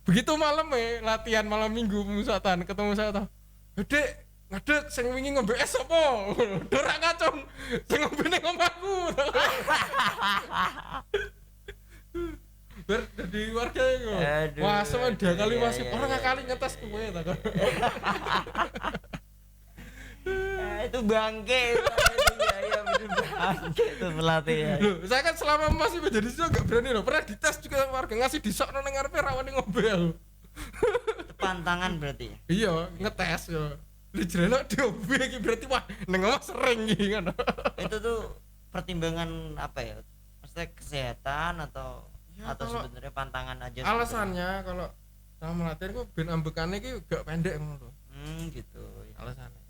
[SPEAKER 2] Begitu malam latihan malam minggu pemusatan ketemu saya toh. Dek, ngadek sing wingi ngombe es apa? Ora ngacung. Sing ngombe ning omahku. Jadi warga iku. Wah, sama dia kali masih orang kali ngetes kowe ta kok.
[SPEAKER 1] Itu bangke. Iya bener bangke itu pelatih ya.
[SPEAKER 2] Loh, saya kan selama masih menjadi siswa enggak berani loh. Pernah dites juga warga ngasih disokno nang ngarepe rawani ngombe aku.
[SPEAKER 1] Pantangan berarti.
[SPEAKER 2] Iya, ngetes yo. Li jelek diombe iki berarti wah nang omah sering iki kan.
[SPEAKER 1] Itu tuh pertimbangan apa ya? Maksudnya kesehatan atau sebenarnya pantangan aja?
[SPEAKER 2] Alasannya kalau sama latihan kok ben ambekane iki gak pendek ngono.
[SPEAKER 1] Gitu.
[SPEAKER 2] Alasannya.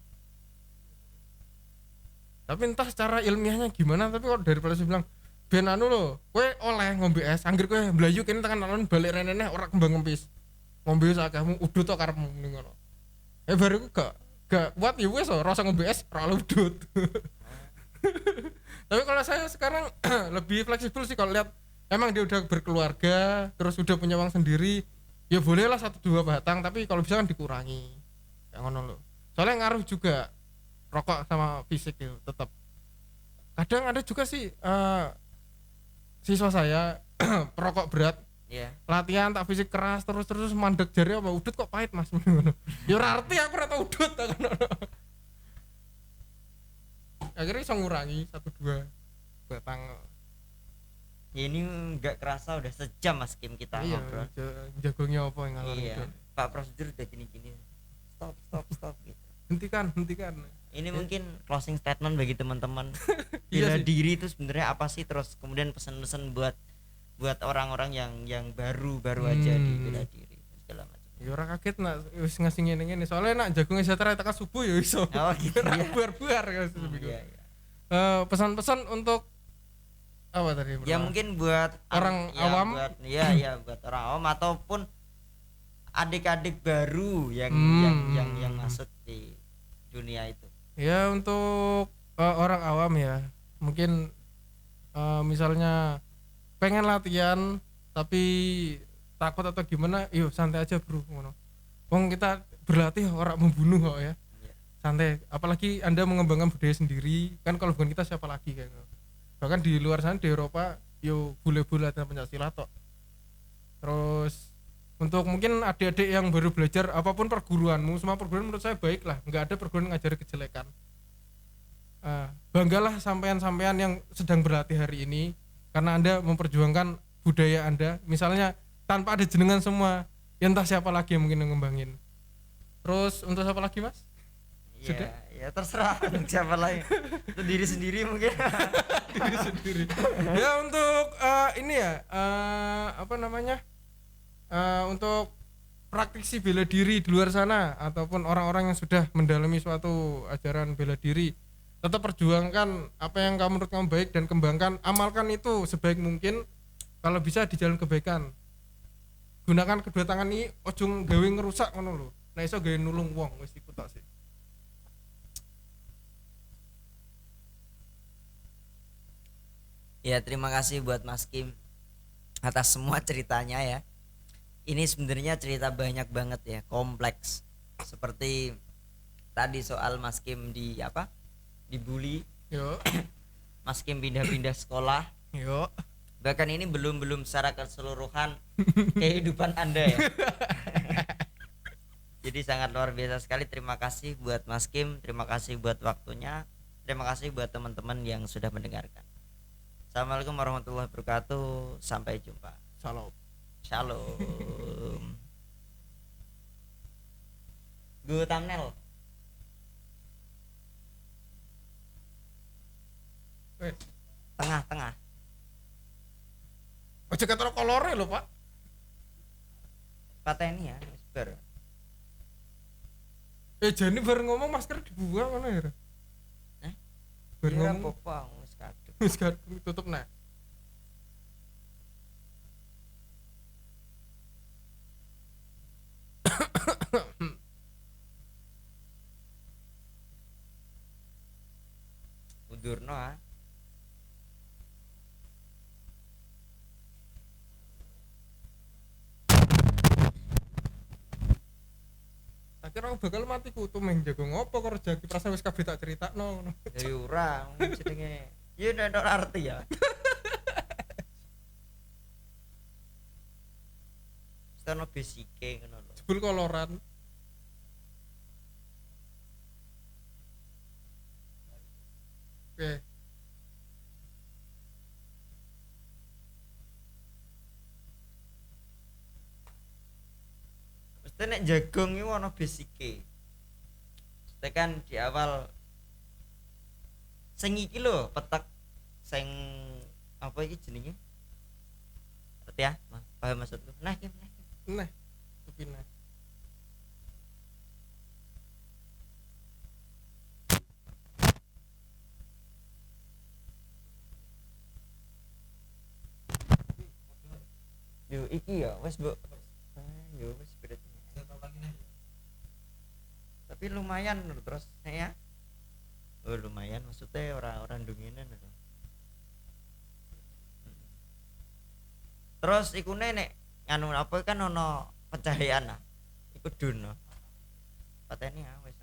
[SPEAKER 2] Tapi entah secara ilmiahnya gimana, tapi kalau dari polisi bilang ben anu lho, kowe oleh ngombe es, anggere kowe mblayu kene tekan alun balik renene ora kembang kempis. Ngombe sakehmu udut to karepmu ning ngono. Baru gak kuat ya wis rasa ngombe es ora udut. Tapi kalau saya sekarang lebih fleksibel sih, kalau lihat emang dia udah berkeluarga terus udah punya uang sendiri, ya bolehlah 1-2 batang, tapi kalau bisa kan dikurangi. Kayak ngono lho. Soalnya ngaruh juga rokok sama fisik itu tetap. Kadang ada juga sih siswa saya perokok berat. Latihan tak fisik keras terus mandek jari apa udut kok pahit Mas. Ya ora arti aku ora tau udut ta kan. Akhirnya bisa ngurangi 1-2 batang.
[SPEAKER 1] Ya ini nggak kerasa udah sejam Mas Kim kita ngobrol.
[SPEAKER 2] Jagungnya apa yang ngalor
[SPEAKER 1] itu? Pak prosedur udah gini-gini. Stop gitu.
[SPEAKER 2] Hentikan.
[SPEAKER 1] Ini mungkin closing statement bagi teman-teman. Bela diri itu sebenarnya apa sih, terus kemudian pesan-pesan buat orang-orang yang baru aja di bela diri segala macam.
[SPEAKER 2] Ya ora kaget nak wis ngasih ngene-ngene. Soalnya nak jagung sejahtera tekan subuh ya iso.
[SPEAKER 1] Oh gitu ya.
[SPEAKER 2] Buar-buar ya iya. Pesan-pesan untuk apa tadi?
[SPEAKER 1] Ya mungkin buat
[SPEAKER 2] orang awam.
[SPEAKER 1] Buat orang awam ataupun adik-adik baru yang masuk di dunia itu.
[SPEAKER 2] Ya untuk orang awam ya. Mungkin misalnya pengen latihan tapi takut atau gimana, yuk santai aja bro ngono. Wong kita berlatih orang membunuh kok ya. Santai, apalagi Anda mengembangkan budaya sendiri, kan kalau bukan kita siapa lagi kayak gitu. Bahkan di luar sana di Eropa yo bule-bule latihan pencaksilat tok. Terus untuk mungkin adik-adik yang baru belajar apapun perguruanmu, semua perguruan menurut saya baik lah, nggak ada perguruan ngajari kejelekan. Banggalah sampean-sampean yang sedang berlatih hari ini karena Anda memperjuangkan budaya Anda. Misalnya tanpa ada jenengan semua, ya entah siapa lagi yang mungkin ngembangin. Terus untuk siapa lagi, Mas?
[SPEAKER 1] Ya, ya terserah untuk siapa lain. Untuk diri sendiri mungkin.
[SPEAKER 2] Diri sendiri. Ya untuk ini ya apa namanya? Untuk praktisi bela diri di luar sana ataupun orang-orang yang sudah mendalami suatu ajaran bela diri, tetap perjuangkan apa yang menurut kamu baik dan kembangkan, amalkan itu sebaik mungkin. Kalau bisa di jalan kebaikan, gunakan kedua tangan ini ojo gawe ngerusak ngono lho. Nah iso gawe nulung wong, wis iku tok sih.
[SPEAKER 1] Ya terima kasih buat Mas Kim atas semua ceritanya ya. Ini sebenarnya cerita banyak banget ya, kompleks. Seperti tadi soal Mas Kim dibully.
[SPEAKER 2] Yo.
[SPEAKER 1] Mas Kim pindah-pindah sekolah.
[SPEAKER 2] Yo.
[SPEAKER 1] Bahkan ini belum secara keseluruhan kehidupan Anda ya. Jadi sangat luar biasa sekali. Terima kasih buat Mas Kim, terima kasih buat waktunya, terima kasih buat teman-teman yang sudah mendengarkan. Assalamualaikum warahmatullahi wabarakatuh. Sampai jumpa.
[SPEAKER 2] Salam.
[SPEAKER 1] Shalom. Gue thumbnail. Tengah.
[SPEAKER 2] Ojo ketara kolore lho, Pak.
[SPEAKER 1] Pateni ya, bar.
[SPEAKER 2] Jani bareng ngomong masker dibuang ngono ya. Bareng
[SPEAKER 1] Iya,
[SPEAKER 2] ngomong
[SPEAKER 1] apa wis kadung.
[SPEAKER 2] wis kadung tutup nah.
[SPEAKER 1] Udurno ah.
[SPEAKER 2] Akhirnya aku bakal mati kutu meng jago ngopo karo jagi perasaan wis kabeh tak critakno ngono.
[SPEAKER 1] Ya ora, jenenge. Ya ndok arti ya. Stono besike ngono lho.
[SPEAKER 2] Jebul koloran. Oke.
[SPEAKER 1] Mesti nek jagung iku ana besike. Tekan di awal sing iki lho, petek sing apa iki jenenge? Ngerti ya? Paham maksudku. Nah, iki nah.
[SPEAKER 2] Nah, kepina.
[SPEAKER 1] Yo iki ya wis mbok. Yo wis berarti. Tapi lumayan lho terus ya. Oh lumayan maksudnya orang dunginan lho. Terus iku nek nganu apa kan ono pencahayaan lah. Iku dun. Pateni ya wis.